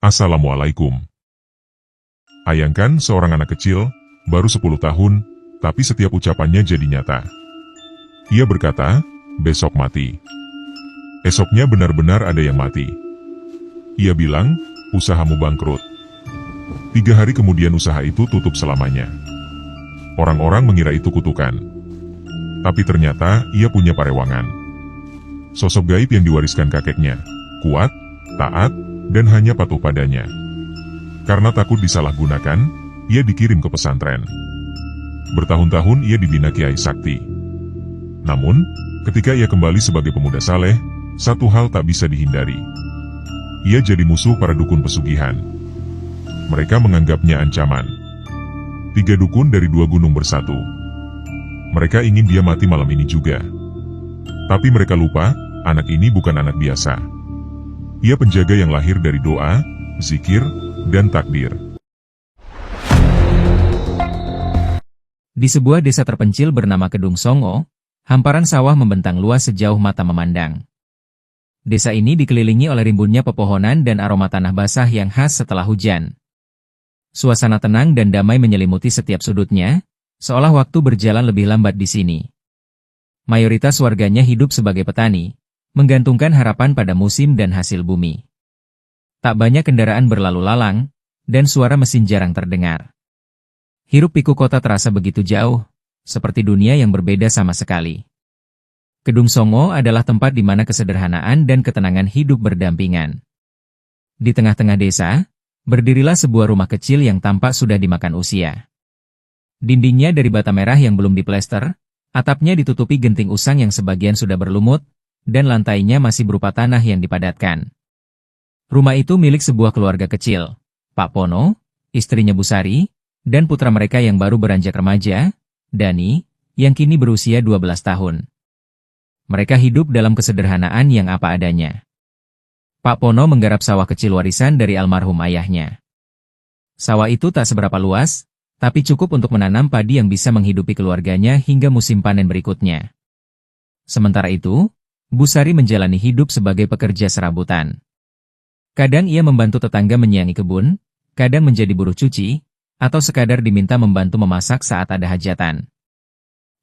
Assalamualaikum. Bayangkan seorang anak kecil, baru 10 tahun, tapi setiap ucapannya jadi nyata. Ia berkata, besok mati. Esoknya benar-benar ada yang mati. Ia bilang, usahamu bangkrut. 3 hari kemudian usaha itu tutup selamanya. Orang-orang mengira itu kutukan. Tapi ternyata, ia punya parewangan. Sosok gaib yang diwariskan kakeknya, kuat, taat, dan hanya patuh padanya. Karena takut disalahgunakan, ia dikirim ke pesantren. Bertahun-tahun ia dibina Kiai Sakti. Namun, ketika ia kembali sebagai pemuda saleh, satu hal tak bisa dihindari. Ia jadi musuh para dukun pesugihan. Mereka menganggapnya ancaman. 3 dukun dari 2 gunung bersatu. Mereka ingin dia mati malam ini juga. Tapi mereka lupa, anak ini bukan anak biasa. Ia penjaga yang lahir dari doa, zikir, dan takdir. Di sebuah desa terpencil bernama Kedung Songo, hamparan sawah membentang luas sejauh mata memandang. Desa ini dikelilingi oleh rimbunnya pepohonan dan aroma tanah basah yang khas setelah hujan. Suasana tenang dan damai menyelimuti setiap sudutnya, seolah waktu berjalan lebih lambat di sini. Mayoritas warganya hidup sebagai petani, menggantungkan harapan pada musim dan hasil bumi. Tak banyak kendaraan berlalu lalang, dan suara mesin jarang terdengar. Hiruk-pikuk kota terasa begitu jauh, seperti dunia yang berbeda sama sekali. Kedung Songo adalah tempat di mana kesederhanaan dan ketenangan hidup berdampingan. Di tengah-tengah desa, berdirilah sebuah rumah kecil yang tampak sudah dimakan usia. Dindingnya dari bata merah yang belum diplester, atapnya ditutupi genting usang yang sebagian sudah berlumut, dan lantainya masih berupa tanah yang dipadatkan. Rumah itu milik sebuah keluarga kecil, Pak Pono, istrinya Busari, dan putra mereka yang baru beranjak remaja, Dani, yang kini berusia 12 tahun. Mereka hidup dalam kesederhanaan yang apa adanya. Pak Pono menggarap sawah kecil warisan dari almarhum ayahnya. Sawah itu tak seberapa luas, tapi cukup untuk menanam padi yang bisa menghidupi keluarganya hingga musim panen berikutnya. Sementara itu, Busari menjalani hidup sebagai pekerja serabutan. Kadang ia membantu tetangga menyiangi kebun, kadang menjadi buruh cuci, atau sekadar diminta membantu memasak saat ada hajatan.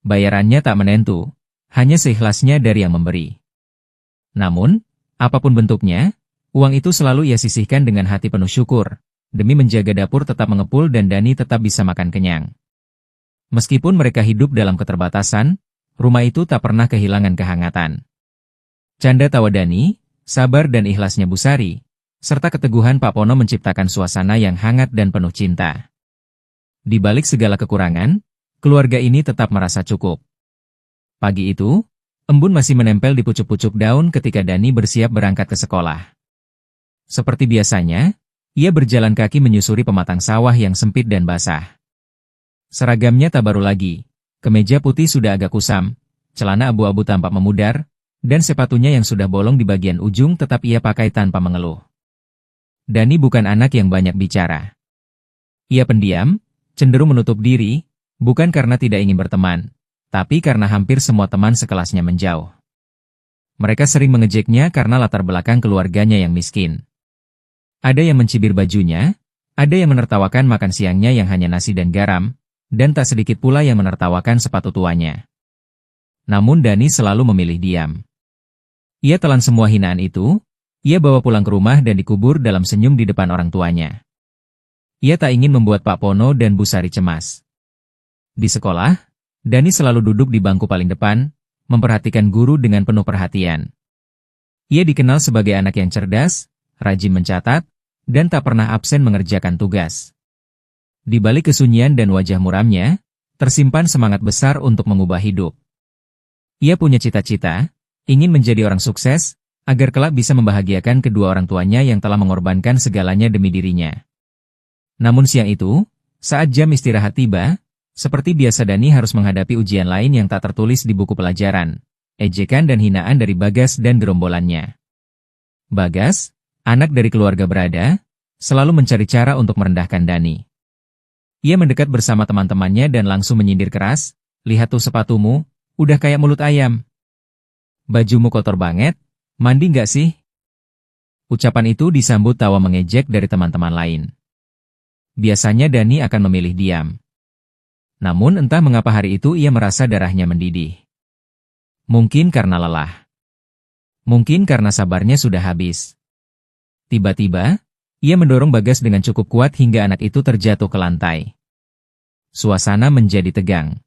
Bayarannya tak menentu, hanya seikhlasnya dari yang memberi. Namun, apapun bentuknya, uang itu selalu ia sisihkan dengan hati penuh syukur, demi menjaga dapur tetap mengepul dan Dani tetap bisa makan kenyang. Meskipun mereka hidup dalam keterbatasan, rumah itu tak pernah kehilangan kehangatan. Canda tawa Dani, sabar dan ikhlasnya Busari, serta keteguhan Pak Pono menciptakan suasana yang hangat dan penuh cinta. Di balik segala kekurangan, keluarga ini tetap merasa cukup. Pagi itu, embun masih menempel di pucuk-pucuk daun ketika Dani bersiap berangkat ke sekolah. Seperti biasanya, ia berjalan kaki menyusuri pematang sawah yang sempit dan basah. Seragamnya tak baru lagi, kemeja putih sudah agak kusam, celana abu-abu tampak memudar, dan sepatunya yang sudah bolong di bagian ujung tetap ia pakai tanpa mengeluh. Dani bukan anak yang banyak bicara. Ia pendiam, cenderung menutup diri, bukan karena tidak ingin berteman, tapi karena hampir semua teman sekelasnya menjauh. Mereka sering mengejeknya karena latar belakang keluarganya yang miskin. Ada yang mencibir bajunya, ada yang menertawakan makan siangnya yang hanya nasi dan garam, dan tak sedikit pula yang menertawakan sepatu tuanya. Namun Dani selalu memilih diam. Ia telan semua hinaan itu, ia bawa pulang ke rumah dan dikubur dalam senyum di depan orang tuanya. Ia tak ingin membuat Pak Pono dan Busari cemas. Di sekolah, Dani selalu duduk di bangku paling depan, memperhatikan guru dengan penuh perhatian. Ia dikenal sebagai anak yang cerdas, rajin mencatat, dan tak pernah absen mengerjakan tugas. Di balik kesunyian dan wajah muramnya, tersimpan semangat besar untuk mengubah hidup. Ia punya cita-cita, ingin menjadi orang sukses, agar kelak bisa membahagiakan kedua orang tuanya yang telah mengorbankan segalanya demi dirinya. Namun siang itu, saat jam istirahat tiba, seperti biasa Dani harus menghadapi ujian lain yang tak tertulis di buku pelajaran, ejekan dan hinaan dari Bagas dan gerombolannya. Bagas, anak dari keluarga berada, selalu mencari cara untuk merendahkan Dani. Ia mendekat bersama teman-temannya dan langsung menyindir keras, "Lihat tuh sepatumu, udah kayak mulut ayam. Bajumu kotor banget, mandi nggak sih? Ucapan itu disambut tawa mengejek dari teman-teman lain. Biasanya Dani akan memilih diam. Namun entah mengapa hari itu ia merasa darahnya mendidih. Mungkin karena lelah. Mungkin karena sabarnya sudah habis. Tiba-tiba, ia mendorong Bagas dengan cukup kuat hingga anak itu terjatuh ke lantai. Suasana menjadi tegang.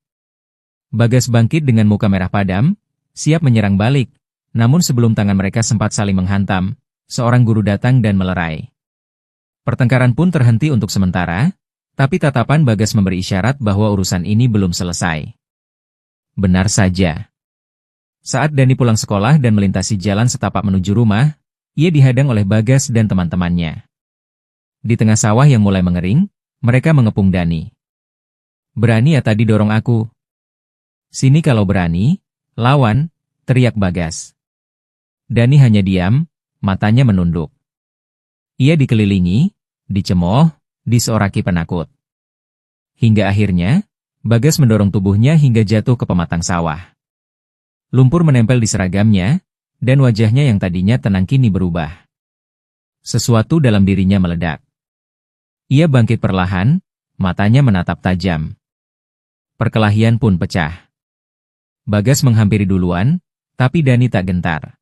Bagas bangkit dengan muka merah padam, siap menyerang balik. Namun sebelum tangan mereka sempat saling menghantam, seorang guru datang dan melerai. Pertengkaran pun terhenti untuk sementara, tapi tatapan Bagas memberi isyarat bahwa urusan ini belum selesai. Benar saja. Saat Dani pulang sekolah dan melintasi jalan setapak menuju rumah, ia dihadang oleh Bagas dan teman-temannya. Di tengah sawah yang mulai mengering, mereka mengepung Dani. "Berani ya tadi dorong aku? Sini kalau berani, lawan," teriak Bagas. Dani hanya diam, matanya menunduk. Ia dikelilingi, dicemooh, disoraki penakut. Hingga akhirnya, Bagas mendorong tubuhnya hingga jatuh ke pematang sawah. Lumpur menempel di seragamnya, dan wajahnya yang tadinya tenang kini berubah. Sesuatu dalam dirinya meledak. Ia bangkit perlahan, matanya menatap tajam. Perkelahian pun pecah. Bagas menghampiri duluan, tapi Dani tak gentar.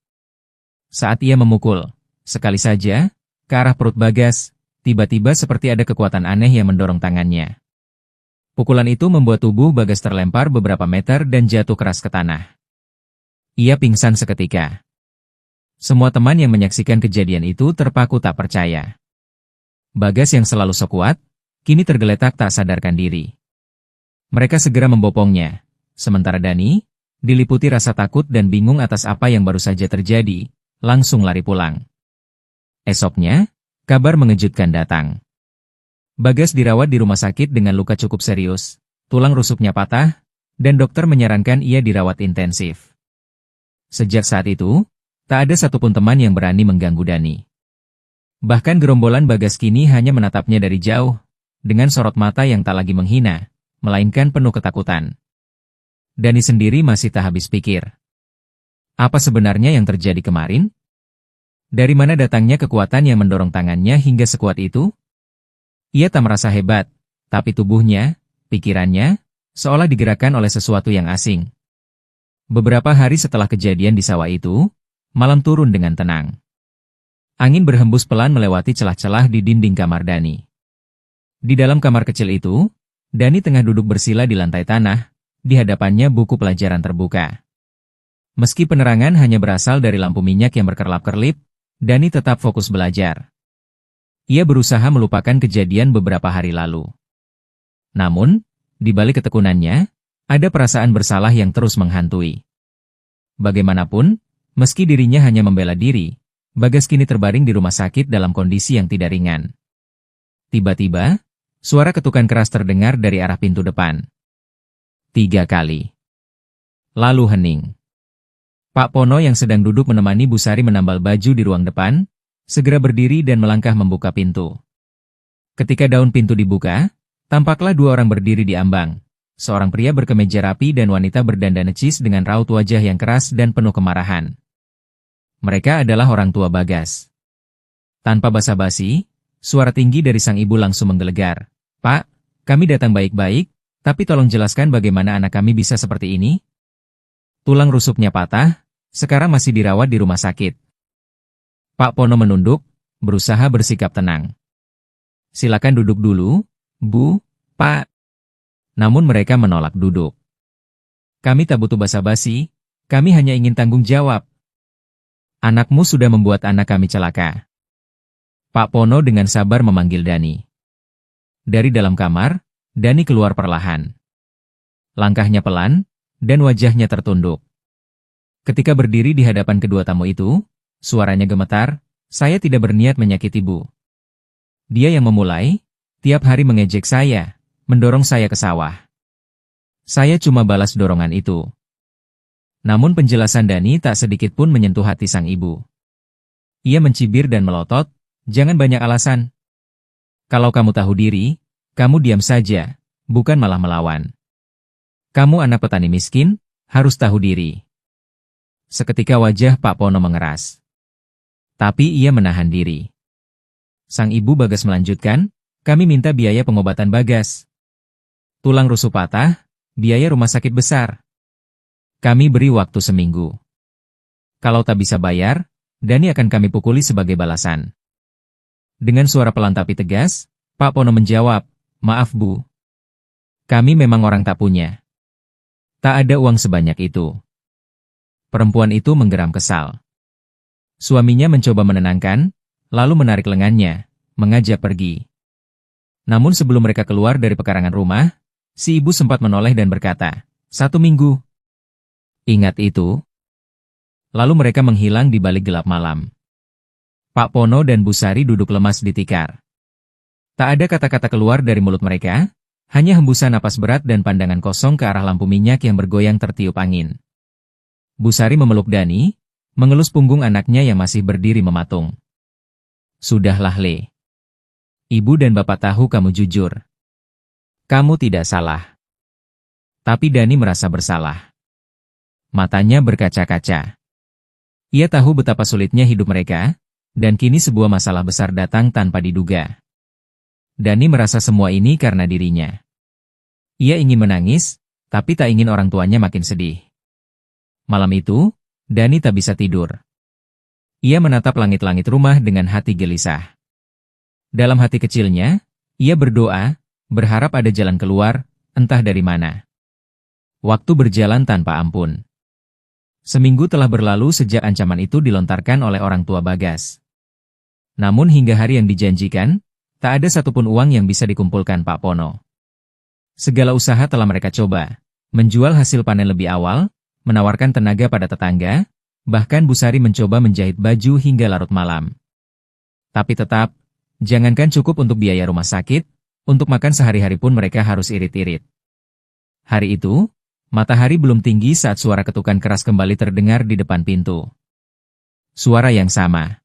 Saat ia memukul, sekali saja, ke arah perut Bagas, tiba-tiba seperti ada kekuatan aneh yang mendorong tangannya. Pukulan itu membuat tubuh Bagas terlempar beberapa meter dan jatuh keras ke tanah. Ia pingsan seketika. Semua teman yang menyaksikan kejadian itu terpaku tak percaya. Bagas yang selalu sok kuat, kini tergeletak tak sadarkan diri. Mereka segera membopongnya, sementara Dani, diliputi rasa takut dan bingung atas apa yang baru saja terjadi, langsung lari pulang. Esoknya, kabar mengejutkan datang. Bagas dirawat di rumah sakit dengan luka cukup serius, tulang rusuknya patah, dan dokter menyarankan ia dirawat intensif. Sejak saat itu, tak ada satupun teman yang berani mengganggu Dani. Bahkan gerombolan Bagas kini hanya menatapnya dari jauh, dengan sorot mata yang tak lagi menghina, melainkan penuh ketakutan. Dani sendiri masih tak habis pikir. Apa sebenarnya yang terjadi kemarin? Dari mana datangnya kekuatan yang mendorong tangannya hingga sekuat itu? Ia tak merasa hebat, tapi tubuhnya, pikirannya, seolah digerakkan oleh sesuatu yang asing. Beberapa hari setelah kejadian di sawah itu, malam turun dengan tenang. Angin berhembus pelan melewati celah-celah di dinding kamar Dani. Di dalam kamar kecil itu, Dani tengah duduk bersila di lantai tanah, di hadapannya buku pelajaran terbuka. Meski penerangan hanya berasal dari lampu minyak yang berkerlap-kerlip, Dani tetap fokus belajar. Ia berusaha melupakan kejadian beberapa hari lalu. Namun, di balik ketekunannya, ada perasaan bersalah yang terus menghantui. Bagaimanapun, meski dirinya hanya membela diri, Bagas kini terbaring di rumah sakit dalam kondisi yang tidak ringan. Tiba-tiba, suara ketukan keras terdengar dari arah pintu depan. 3 kali. Lalu hening. Pak Pono yang sedang duduk menemani Bu Sari menambal baju di ruang depan, segera berdiri dan melangkah membuka pintu. Ketika daun pintu dibuka, tampaklah 2 orang berdiri di ambang. Seorang pria berkemeja rapi dan wanita berdandan necis dengan raut wajah yang keras dan penuh kemarahan. Mereka adalah orang tua Bagas. Tanpa basa-basi, suara tinggi dari sang ibu langsung menggelegar. "Pak, kami datang baik-baik, tapi tolong jelaskan bagaimana anak kami bisa seperti ini?" Tulang rusuknya patah, sekarang masih dirawat di rumah sakit. Pak Pono menunduk, berusaha bersikap tenang. "Silakan duduk dulu, Bu, Pak." Namun mereka menolak duduk. "Kami tak butuh basa-basi, kami hanya ingin tanggung jawab. Anakmu sudah membuat anak kami celaka." Pak Pono dengan sabar memanggil Dani. Dari dalam kamar, Dani keluar perlahan. Langkahnya pelan, dan wajahnya tertunduk. Ketika berdiri di hadapan kedua tamu itu, suaranya gemetar, "Saya tidak berniat menyakiti Bu. Dia yang memulai, tiap hari mengejek saya, mendorong saya ke sawah. Saya cuma balas dorongan itu." Namun penjelasan Dani tak sedikit pun menyentuh hati sang ibu. Ia mencibir dan melotot, "Jangan banyak alasan. Kalau kamu tahu diri, kamu diam saja, bukan malah melawan. Kamu anak petani miskin, harus tahu diri." Seketika wajah Pak Pono mengeras. Tapi ia menahan diri. Sang ibu Bagas melanjutkan, kami minta biaya pengobatan Bagas. Tulang rusuk patah, biaya rumah sakit besar. Kami beri waktu seminggu. Kalau tak bisa bayar, Dani akan kami pukuli sebagai balasan. Dengan suara pelan tapi tegas, Pak Pono menjawab, maaf Bu. Kami memang orang tak punya. Tak ada uang sebanyak itu. Perempuan itu menggeram kesal. Suaminya mencoba menenangkan, lalu menarik lengannya, mengajak pergi. Namun sebelum mereka keluar dari pekarangan rumah, si ibu sempat menoleh dan berkata, 1 minggu. Ingat itu. Lalu mereka menghilang di balik gelap malam. Pak Pono dan Bu Sari duduk lemas di tikar. Tak ada kata-kata keluar dari mulut mereka, hanya hembusan napas berat dan pandangan kosong ke arah lampu minyak yang bergoyang tertiup angin. Bu Sari memeluk Dani, mengelus punggung anaknya yang masih berdiri mematung. Sudahlah Le. Ibu dan bapak tahu kamu jujur. Kamu tidak salah. Tapi Dani merasa bersalah. Matanya berkaca-kaca. Ia tahu betapa sulitnya hidup mereka, dan kini sebuah masalah besar datang tanpa diduga. Dani merasa semua ini karena dirinya. Ia ingin menangis, tapi tak ingin orang tuanya makin sedih. Malam itu, Dani tak bisa tidur. Ia menatap langit-langit rumah dengan hati gelisah. Dalam hati kecilnya, ia berdoa, berharap ada jalan keluar, entah dari mana. Waktu berjalan tanpa ampun. Seminggu telah berlalu sejak ancaman itu dilontarkan oleh orang tua Bagas. Namun hingga hari yang dijanjikan, tak ada satupun uang yang bisa dikumpulkan Pak Pono. Segala usaha telah mereka coba, menjual hasil panen lebih awal, menawarkan tenaga pada tetangga, bahkan Bu Sari mencoba menjahit baju hingga larut malam. Tapi tetap, jangankan cukup untuk biaya rumah sakit, untuk makan sehari-hari pun mereka harus irit-irit. Hari itu, matahari belum tinggi saat suara ketukan keras kembali terdengar di depan pintu. Suara yang sama.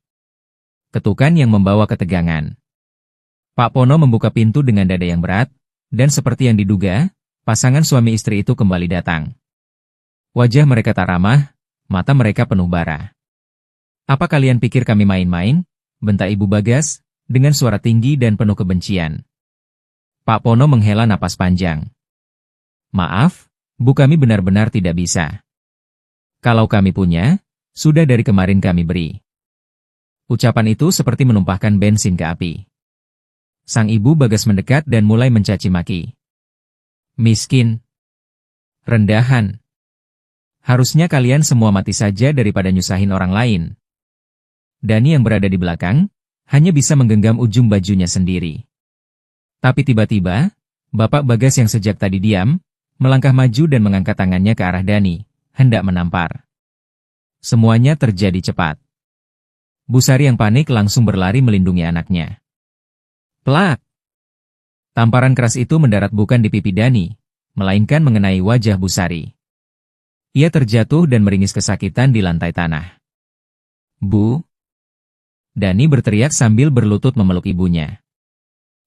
Ketukan yang membawa ketegangan. Pak Pono membuka pintu dengan dada yang berat, dan seperti yang diduga, pasangan suami istri itu kembali datang. Wajah mereka tak ramah, mata mereka penuh bara. Apa kalian pikir kami main-main? Bentak Ibu Bagas, dengan suara tinggi dan penuh kebencian. Pak Pono menghela napas panjang. Maaf, Bu, kami benar-benar tidak bisa. Kalau kami punya, sudah dari kemarin kami beri. Ucapan itu seperti menumpahkan bensin ke api. Sang ibu Bagas mendekat dan mulai mencaci maki. Miskin. Rendahan. Harusnya kalian semua mati saja daripada nyusahin orang lain. Dani yang berada di belakang, hanya bisa menggenggam ujung bajunya sendiri. Tapi tiba-tiba, Bapak Bagas yang sejak tadi diam, melangkah maju dan mengangkat tangannya ke arah Dani, hendak menampar. Semuanya terjadi cepat. Bu Sari yang panik langsung berlari melindungi anaknya. Plak! Tamparan keras itu mendarat bukan di pipi Dani, melainkan mengenai wajah Bu Sari. Ia terjatuh dan meringis kesakitan di lantai tanah. Bu! Dani berteriak sambil berlutut memeluk ibunya.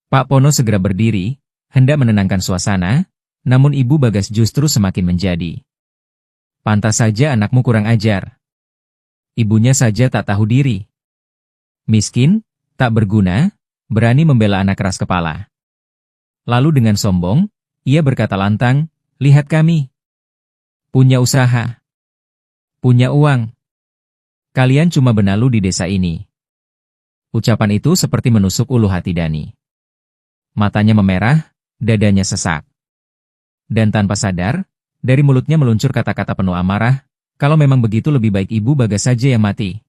Pak Pono segera berdiri, hendak menenangkan suasana, namun Ibu Bagas justru semakin menjadi. Pantas saja anakmu kurang ajar. Ibunya saja tak tahu diri. Miskin, tak berguna, berani membela anak keras kepala. Lalu dengan sombong, ia berkata lantang, lihat kami. Punya usaha. Punya uang. Kalian cuma benalu di desa ini. Ucapan itu seperti menusuk ulu hati Dani. Matanya memerah, dadanya sesak. Dan tanpa sadar, dari mulutnya meluncur kata-kata penuh amarah, kalau memang begitu lebih baik Ibu Bagas saja yang mati.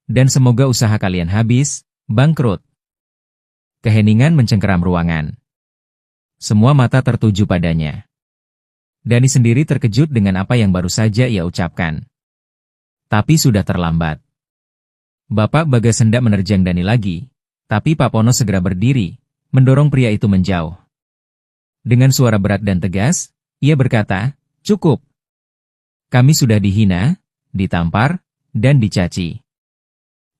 Dan semoga usaha kalian habis, bangkrut. Keheningan mencengkeram ruangan. Semua mata tertuju padanya. Dani sendiri terkejut dengan apa yang baru saja ia ucapkan. Tapi sudah terlambat. Bapak Bagas hendak menerjang Dani lagi, tapi Pak Pono segera berdiri, mendorong pria itu menjauh. Dengan suara berat dan tegas, ia berkata, cukup. Kami sudah dihina, ditampar, dan dicaci.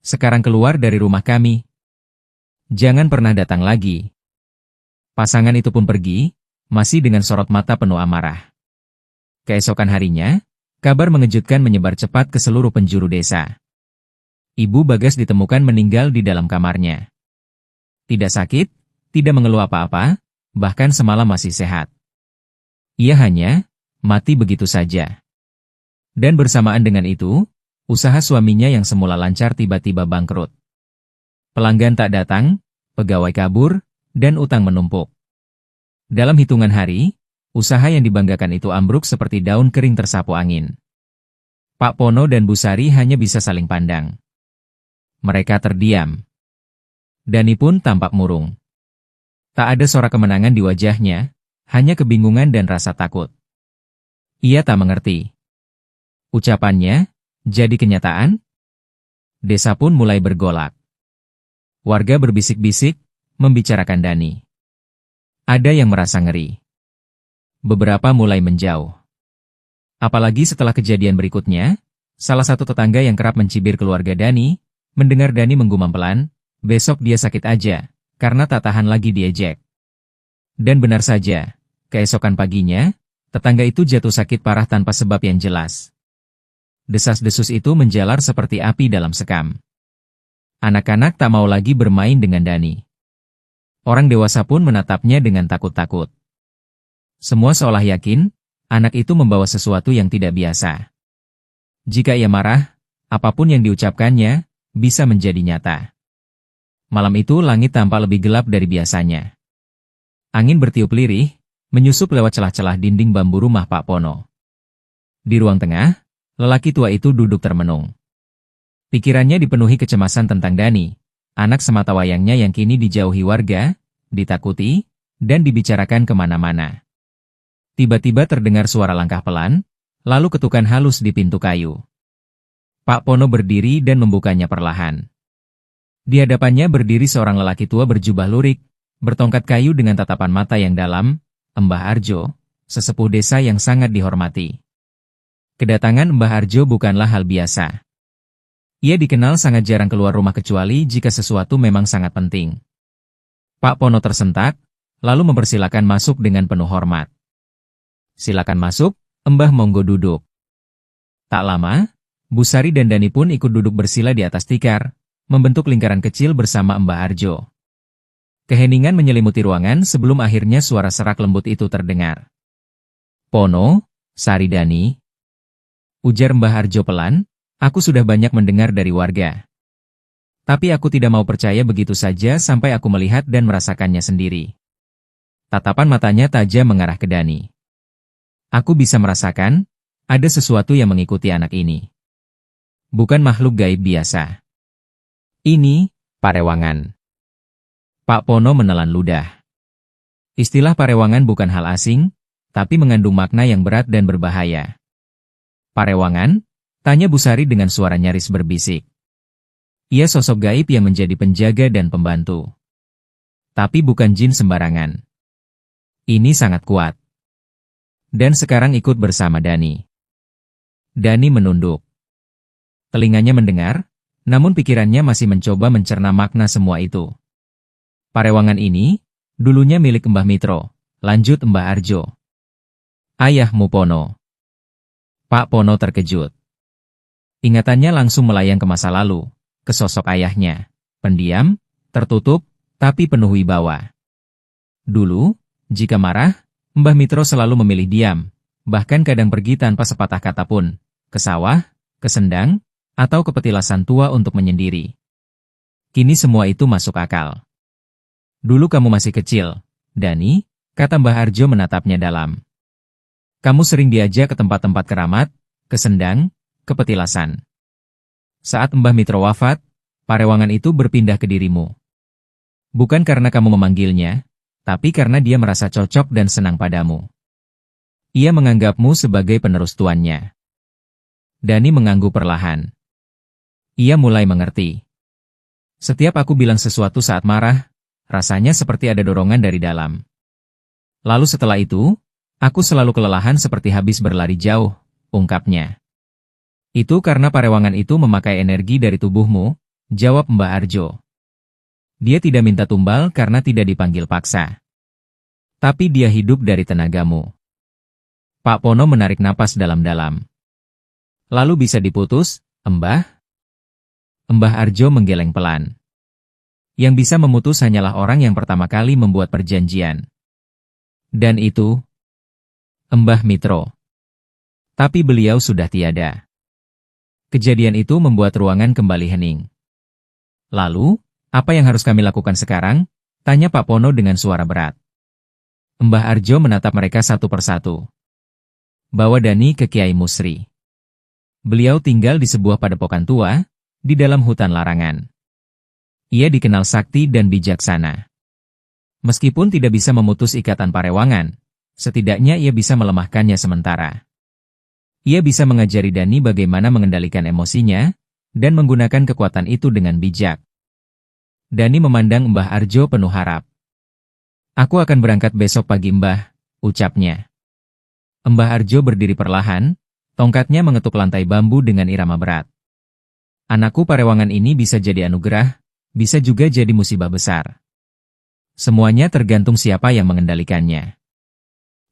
Sekarang keluar dari rumah kami. Jangan pernah datang lagi. Pasangan itu pun pergi, masih dengan sorot mata penuh amarah. Keesokan harinya, kabar mengejutkan menyebar cepat ke seluruh penjuru desa. Ibu Bagas ditemukan meninggal di dalam kamarnya. Tidak sakit, tidak mengeluh apa-apa, bahkan semalam masih sehat. Ia hanya mati begitu saja. Dan bersamaan dengan itu, usaha suaminya yang semula lancar tiba-tiba bangkrut. Pelanggan tak datang, pegawai kabur, dan utang menumpuk. Dalam hitungan hari, usaha yang dibanggakan itu ambruk seperti daun kering tersapu angin. Pak Pono dan Bu Sari hanya bisa saling pandang. Mereka terdiam. Dani pun tampak murung. Tak ada sorak kemenangan di wajahnya, hanya kebingungan dan rasa takut. Ia tak mengerti. Ucapannya jadi kenyataan. Desa pun mulai bergolak. Warga berbisik-bisik, membicarakan Dani. Ada yang merasa ngeri. Beberapa mulai menjauh. Apalagi setelah kejadian berikutnya, salah satu tetangga yang kerap mencibir keluarga Dani, mendengar Dani menggumam pelan, besok dia sakit aja, karena tak tahan lagi diejek. Dan benar saja, keesokan paginya, tetangga itu jatuh sakit parah tanpa sebab yang jelas. Desas-desus itu menjalar seperti api dalam sekam. Anak-anak tak mau lagi bermain dengan Dani. Orang dewasa pun menatapnya dengan takut-takut. Semua seolah yakin, anak itu membawa sesuatu yang tidak biasa. Jika ia marah, apapun yang diucapkannya, bisa menjadi nyata. Malam itu langit tampak lebih gelap dari biasanya. Angin bertiup lirih, menyusup lewat celah-celah dinding bambu rumah Pak Pono. Di ruang tengah, lelaki tua itu duduk termenung. Pikirannya dipenuhi kecemasan tentang Dani, anak semata wayangnya yang kini dijauhi warga, ditakuti, dan dibicarakan kemana-mana. Tiba-tiba terdengar suara langkah pelan, lalu ketukan halus di pintu kayu. Pak Pono berdiri dan membukanya perlahan. Di hadapannya berdiri seorang lelaki tua berjubah lurik, bertongkat kayu dengan tatapan mata yang dalam, Mbah Arjo, sesepuh desa yang sangat dihormati. Kedatangan Mbah Arjo bukanlah hal biasa. Ia dikenal sangat jarang keluar rumah kecuali jika sesuatu memang sangat penting. Pak Pono tersentak, lalu mempersilakan masuk dengan penuh hormat. Silakan masuk, Mbah monggo duduk. Tak lama, Bu Sari dan Dani pun ikut duduk bersila di atas tikar, membentuk lingkaran kecil bersama Mbah Arjo. Keheningan menyelimuti ruangan sebelum akhirnya suara serak lembut itu terdengar. Pono, Sari Dani. Ujar Mbah Arjo pelan, aku sudah banyak mendengar dari warga. Tapi aku tidak mau percaya begitu saja sampai aku melihat dan merasakannya sendiri. Tatapan matanya tajam mengarah ke Dani. Aku bisa merasakan, ada sesuatu yang mengikuti anak ini. Bukan makhluk gaib biasa. Ini, parewangan. Pak Pono menelan ludah. Istilah parewangan bukan hal asing, tapi mengandung makna yang berat dan berbahaya. Parewangan? Tanya Bu Sari dengan suara nyaris berbisik. Ia sosok gaib yang menjadi penjaga dan pembantu. Tapi bukan jin sembarangan. Ini sangat kuat. Dan sekarang ikut bersama Dani. Dani menunduk. Telinganya mendengar, namun pikirannya masih mencoba mencerna makna semua itu. Parewangan ini, dulunya milik Mbah Mitro, lanjut Mbah Arjo. Ayahmu Pono. Pak Pono terkejut. Ingatannya langsung melayang ke masa lalu, ke sosok ayahnya, pendiam, tertutup, tapi penuh wibawa. Dulu, jika marah, Mbah Mitro selalu memilih diam, bahkan kadang pergi tanpa sepatah kata pun, ke sawah, ke sendang, atau ke petilasan tua untuk menyendiri. Kini semua itu masuk akal. Dulu kamu masih kecil, Dani, kata Mbah Arjo menatapnya dalam. Kamu sering diajak ke tempat-tempat keramat, ke sendang, ke petilasan. Saat Mbah Mitro wafat, parewangan itu berpindah ke dirimu. Bukan karena kamu memanggilnya, tapi karena dia merasa cocok dan senang padamu. Ia menganggapmu sebagai penerus tuannya. Dani mengangguk perlahan. Ia mulai mengerti. Setiap aku bilang sesuatu saat marah, rasanya seperti ada dorongan dari dalam. Lalu setelah itu, aku selalu kelelahan seperti habis berlari jauh, ungkapnya. Itu karena parewangan itu memakai energi dari tubuhmu, jawab Mbah Arjo. Dia tidak minta tumbal karena tidak dipanggil paksa. Tapi dia hidup dari tenagamu. Pak Pono menarik napas dalam-dalam. Lalu bisa diputus, Mbah? Mbah Arjo menggeleng pelan. Yang bisa memutus hanyalah orang yang pertama kali membuat perjanjian. Dan itu Mbah Mitro. Tapi beliau sudah tiada. Kejadian itu membuat ruangan kembali hening. Lalu, apa yang harus kami lakukan sekarang? Tanya Pak Pono dengan suara berat. Mbah Arjo menatap mereka satu persatu. Bawa Dani ke Kiai Musri. Beliau tinggal di sebuah padepokan tua, di dalam hutan larangan. Ia dikenal sakti dan bijaksana. Meskipun tidak bisa memutus ikatan parewangan, setidaknya ia bisa melemahkannya sementara. Ia bisa mengajari Dani bagaimana mengendalikan emosinya, dan menggunakan kekuatan itu dengan bijak. Dani memandang Mbah Arjo penuh harap. Aku akan berangkat besok pagi Mbah, ucapnya. Mbah Arjo berdiri perlahan, tongkatnya mengetuk lantai bambu dengan irama berat. Anakku parewangan ini bisa jadi anugerah, bisa juga jadi musibah besar. Semuanya tergantung siapa yang mengendalikannya.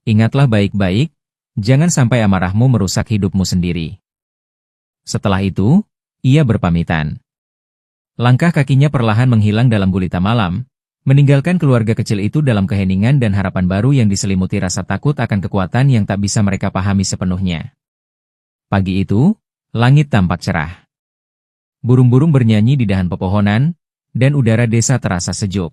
Ingatlah baik-baik, jangan sampai amarahmu merusak hidupmu sendiri. Setelah itu, ia berpamitan. Langkah kakinya perlahan menghilang dalam gulita malam, meninggalkan keluarga kecil itu dalam keheningan dan harapan baru yang diselimuti rasa takut akan kekuatan yang tak bisa mereka pahami sepenuhnya. Pagi itu, langit tampak cerah. Burung-burung bernyanyi di dahan pepohonan, dan udara desa terasa sejuk.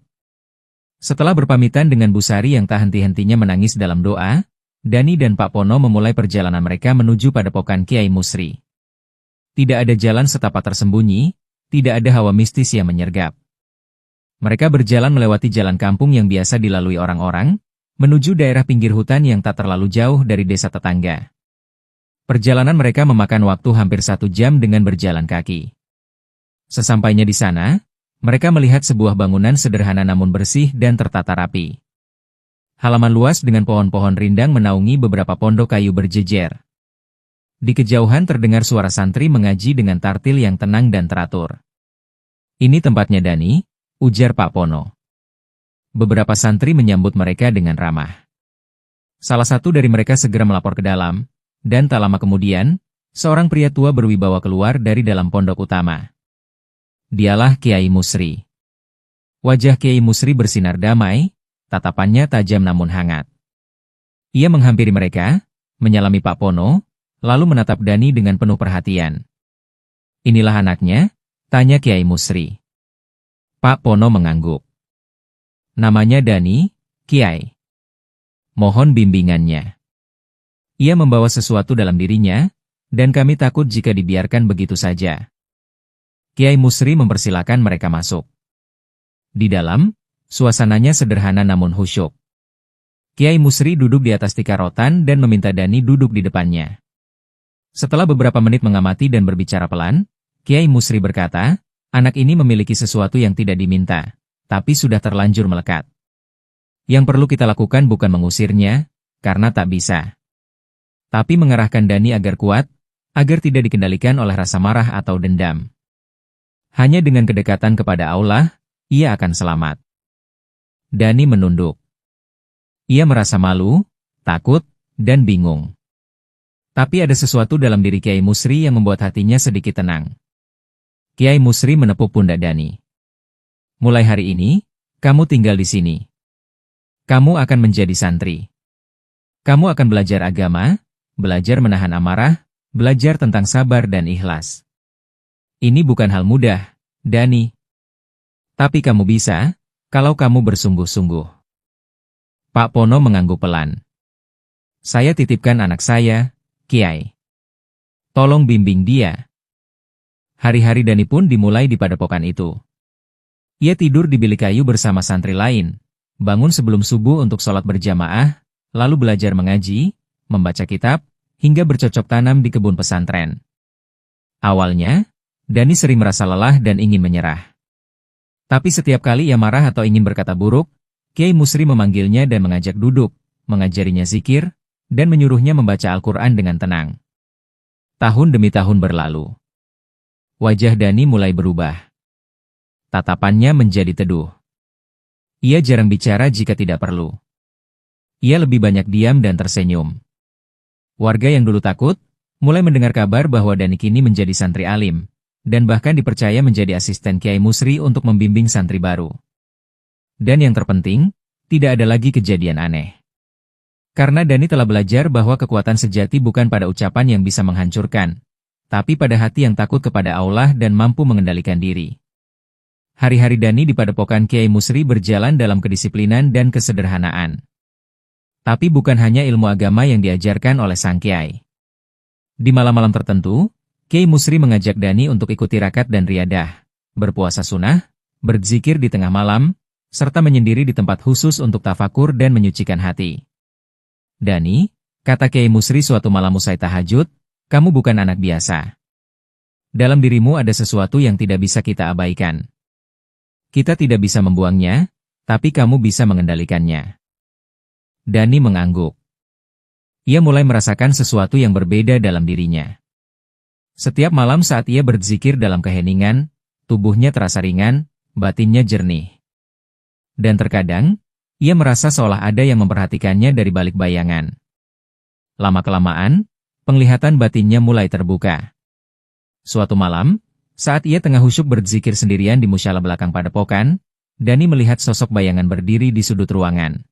Setelah berpamitan dengan Bu Sari yang tak henti-hentinya menangis dalam doa, Dani dan Pak Pono memulai perjalanan mereka menuju padepokan Kiai Musri. Tidak ada jalan setapak tersembunyi, tidak ada hawa mistis yang menyergap. Mereka berjalan melewati jalan kampung yang biasa dilalui orang-orang, menuju daerah pinggir hutan yang tak terlalu jauh dari desa tetangga. Perjalanan mereka memakan waktu hampir 1 jam dengan berjalan kaki. Sesampainya di sana, mereka melihat sebuah bangunan sederhana namun bersih dan tertata rapi. Halaman luas dengan pohon-pohon rindang menaungi beberapa pondok kayu berjejer. Di kejauhan terdengar suara santri mengaji dengan tartil yang tenang dan teratur. Ini tempatnya Dani, ujar Pak Pono. Beberapa santri menyambut mereka dengan ramah. Salah satu dari mereka segera melapor ke dalam, dan tak lama kemudian, seorang pria tua berwibawa keluar dari dalam pondok utama. Dialah Kiai Musri. Wajah Kiai Musri bersinar damai, tatapannya tajam namun hangat. Ia menghampiri mereka, menyalami Pak Pono, lalu menatap Dani dengan penuh perhatian. Inilah anaknya, tanya Kiai Musri. Pak Pono mengangguk. Namanya Dani, Kiai. Mohon bimbingannya. Ia membawa sesuatu dalam dirinya, dan kami takut jika dibiarkan begitu saja. Kiai Musri mempersilakan mereka masuk. Di dalam, suasananya sederhana namun khusyuk. Kiai Musri duduk di atas tikar rotan dan meminta Dani duduk di depannya. Setelah beberapa menit mengamati dan berbicara pelan, Kiai Musri berkata, anak ini memiliki sesuatu yang tidak diminta, tapi sudah terlanjur melekat. Yang perlu kita lakukan bukan mengusirnya, karena tak bisa. Tapi mengarahkan Dani agar kuat, agar tidak dikendalikan oleh rasa marah atau dendam. Hanya dengan kedekatan kepada Allah, ia akan selamat. Dani menunduk. Ia merasa malu, takut, dan bingung. Tapi ada sesuatu dalam diri Kiai Musri yang membuat hatinya sedikit tenang. Kiai Musri menepuk pundak Dani. Mulai hari ini, kamu tinggal di sini. Kamu akan menjadi santri. Kamu akan belajar agama, belajar menahan amarah, belajar tentang sabar dan ikhlas. Ini bukan hal mudah, Dani. Tapi kamu bisa, kalau kamu bersungguh-sungguh. Pak Pono mengangguk pelan. Saya titipkan anak saya, Kiai. Tolong bimbing dia. Hari-hari Dani pun dimulai di padepokan itu. Ia tidur di bilik kayu bersama santri lain, bangun sebelum subuh untuk sholat berjamaah, lalu belajar mengaji, membaca kitab, hingga bercocok tanam di kebun pesantren. Awalnya, Dani sering merasa lelah dan ingin menyerah. Tapi setiap kali ia marah atau ingin berkata buruk, Kiai Musri memanggilnya dan mengajak duduk, mengajarinya zikir, dan menyuruhnya membaca Al-Quran dengan tenang. Tahun demi tahun berlalu. Wajah Dani mulai berubah. Tatapannya menjadi teduh. Ia jarang bicara jika tidak perlu. Ia lebih banyak diam dan tersenyum. Warga yang dulu takut, mulai mendengar kabar bahwa Dani kini menjadi santri alim, dan bahkan dipercaya menjadi asisten Kiai Musri untuk membimbing santri baru. Dan yang terpenting, tidak ada lagi kejadian aneh. Karena Dani telah belajar bahwa kekuatan sejati bukan pada ucapan yang bisa menghancurkan, tapi pada hati yang takut kepada Allah dan mampu mengendalikan diri. Hari-hari Dani di padepokan Kiai Musri berjalan dalam kedisiplinan dan kesederhanaan. Tapi bukan hanya ilmu agama yang diajarkan oleh sang Kiai. Di malam-malam tertentu, Kiai Musri mengajak Dani untuk ikuti rakaat dan riyadah, berpuasa sunnah, berzikir di tengah malam, serta menyendiri di tempat khusus untuk tafakur dan menyucikan hati. Dani, kata Kiai Musri suatu malam usai tahajud, kamu bukan anak biasa. Dalam dirimu ada sesuatu yang tidak bisa kita abaikan. Kita tidak bisa membuangnya, tapi kamu bisa mengendalikannya. Dani mengangguk. Ia mulai merasakan sesuatu yang berbeda dalam dirinya. Setiap malam saat ia berzikir dalam keheningan, tubuhnya terasa ringan, batinnya jernih. Dan terkadang, ia merasa seolah ada yang memperhatikannya dari balik bayangan. Lama-kelamaan, penglihatan batinnya mulai terbuka. Suatu malam, saat ia tengah khusyuk berzikir sendirian di musyalah belakang padepokan, Dani melihat sosok bayangan berdiri di sudut ruangan.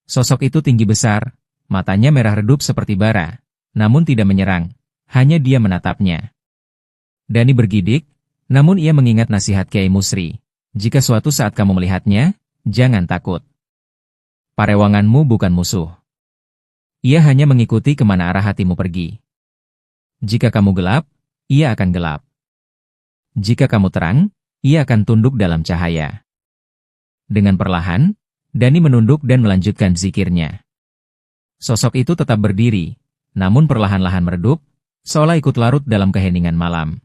Sosok itu tinggi besar, matanya merah redup seperti bara, namun tidak menyerang, hanya dia menatapnya. Dani bergidik, namun ia mengingat nasihat Kiai Musri, jika suatu saat kamu melihatnya, jangan takut. Parewanganmu bukan musuh. Ia hanya mengikuti kemana arah hatimu pergi. Jika kamu gelap, ia akan gelap. Jika kamu terang, ia akan tunduk dalam cahaya. Dengan perlahan, Dani menunduk dan melanjutkan zikirnya. Sosok itu tetap berdiri, namun perlahan-lahan meredup, seolah ikut larut dalam keheningan malam.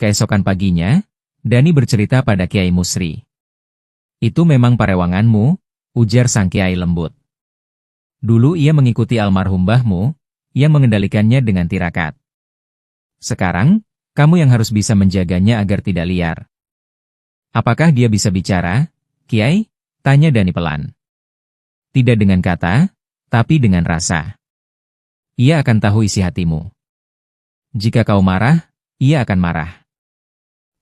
Keesokan paginya, Dani bercerita pada Kiai Musri. Itu memang parewanganmu, ujar sang Kiai lembut. Dulu ia mengikuti almarhum mbahmu, yang mengendalikannya dengan tirakat. Sekarang, kamu yang harus bisa menjaganya agar tidak liar. Apakah dia bisa bicara, Kiai? Tanya Dani pelan. Tidak dengan kata, tapi dengan rasa. Ia akan tahu isi hatimu. Jika kau marah, ia akan marah.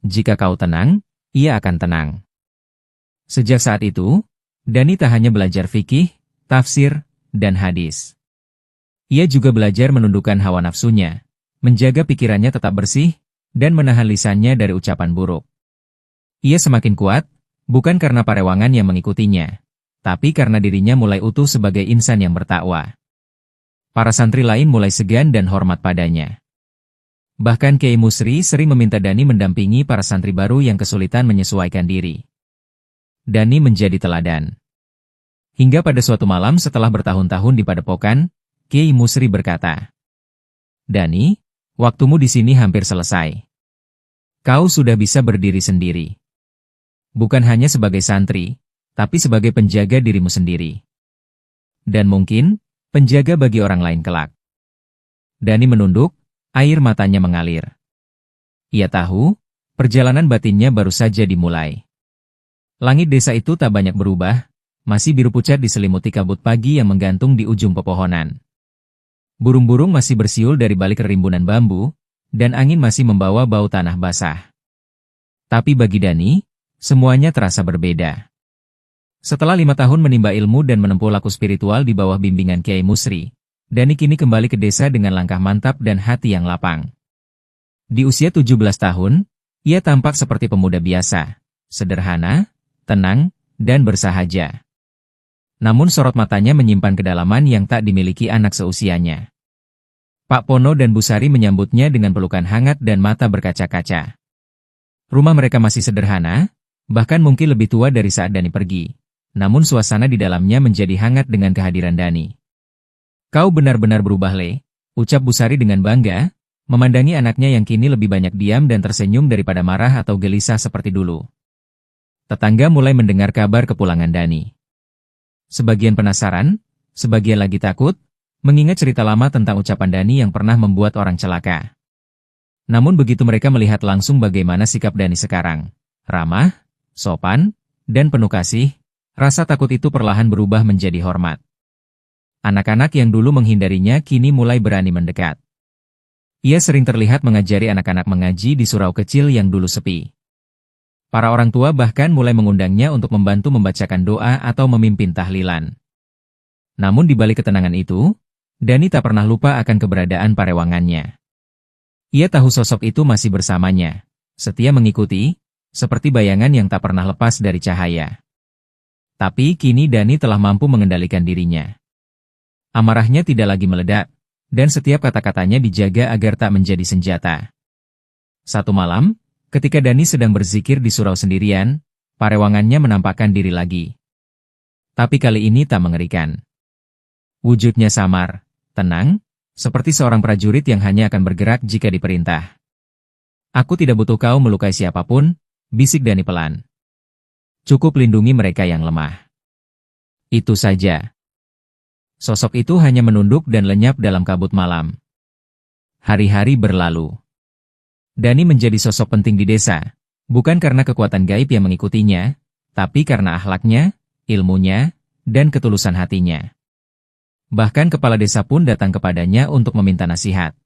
Jika kau tenang, ia akan tenang. Sejak saat itu, Dani tak hanya belajar fikih, tafsir, dan hadis. Ia juga belajar menundukkan hawa nafsunya, menjaga pikirannya tetap bersih, dan menahan lisannya dari ucapan buruk. Ia semakin kuat, bukan karena parewangan yang mengikutinya, tapi karena dirinya mulai utuh sebagai insan yang bertakwa. Para santri lain mulai segan dan hormat padanya. Bahkan Kiai Musri sering meminta Dani mendampingi para santri baru yang kesulitan menyesuaikan diri. Dani menjadi teladan. Hingga pada suatu malam setelah bertahun-tahun di padepokan, Kiai Musri berkata, Dani, waktumu di sini hampir selesai. Kau sudah bisa berdiri sendiri. Bukan hanya sebagai santri, tapi sebagai penjaga dirimu sendiri. Dan mungkin, penjaga bagi orang lain kelak. Dani menunduk, air matanya mengalir. Ia tahu, perjalanan batinnya baru saja dimulai. Langit desa itu tak banyak berubah, masih biru pucat diselimuti kabut pagi yang menggantung di ujung pepohonan. Burung-burung masih bersiul dari balik rimbunan bambu, dan angin masih membawa bau tanah basah. Tapi bagi Dani, semuanya terasa berbeda. Setelah 5 tahun menimba ilmu dan menempuh laku spiritual di bawah bimbingan Kiai Musri, Dani kini kembali ke desa dengan langkah mantap dan hati yang lapang. Di usia 17 tahun, ia tampak seperti pemuda biasa, sederhana, tenang, dan bersahaja. Namun sorot matanya menyimpan kedalaman yang tak dimiliki anak seusianya. Pak Pono dan Bu Sari menyambutnya dengan pelukan hangat dan mata berkaca-kaca. Rumah mereka masih sederhana, bahkan mungkin lebih tua dari saat Dani pergi. Namun suasana di dalamnya menjadi hangat dengan kehadiran Dani. Kau benar-benar berubah, Le, ucap Bu Sari dengan bangga, memandangi anaknya yang kini lebih banyak diam dan tersenyum daripada marah atau gelisah seperti dulu. Tetangga mulai mendengar kabar kepulangan Dani. Sebagian penasaran, sebagian lagi takut, mengingat cerita lama tentang ucapan Dani yang pernah membuat orang celaka. Namun begitu mereka melihat langsung bagaimana sikap Dani sekarang, ramah, sopan, dan penuh kasih, rasa takut itu perlahan berubah menjadi hormat. Anak-anak yang dulu menghindarinya kini mulai berani mendekat. Ia sering terlihat mengajari anak-anak mengaji di surau kecil yang dulu sepi. Para orang tua bahkan mulai mengundangnya untuk membantu membacakan doa atau memimpin tahlilan. Namun di balik ketenangan itu, Dani tak pernah lupa akan keberadaan parewangannya. Ia tahu sosok itu masih bersamanya, setia mengikuti, seperti bayangan yang tak pernah lepas dari cahaya. Tapi kini Dani telah mampu mengendalikan dirinya. Amarahnya tidak lagi meledak, dan setiap kata-katanya dijaga agar tak menjadi senjata. Satu malam, ketika Dani sedang berzikir di surau sendirian, parewangannya menampakkan diri lagi. Tapi kali ini tak mengerikan. Wujudnya samar, tenang, seperti seorang prajurit yang hanya akan bergerak jika diperintah. Aku tidak butuh kau melukai siapapun, bisik Dani pelan. Cukup lindungi mereka yang lemah. Itu saja. Sosok itu hanya menunduk dan lenyap dalam kabut malam. Hari-hari berlalu. Dani menjadi sosok penting di desa, bukan karena kekuatan gaib yang mengikutinya, tapi karena akhlaknya, ilmunya, dan ketulusan hatinya. Bahkan kepala desa pun datang kepadanya untuk meminta nasihat.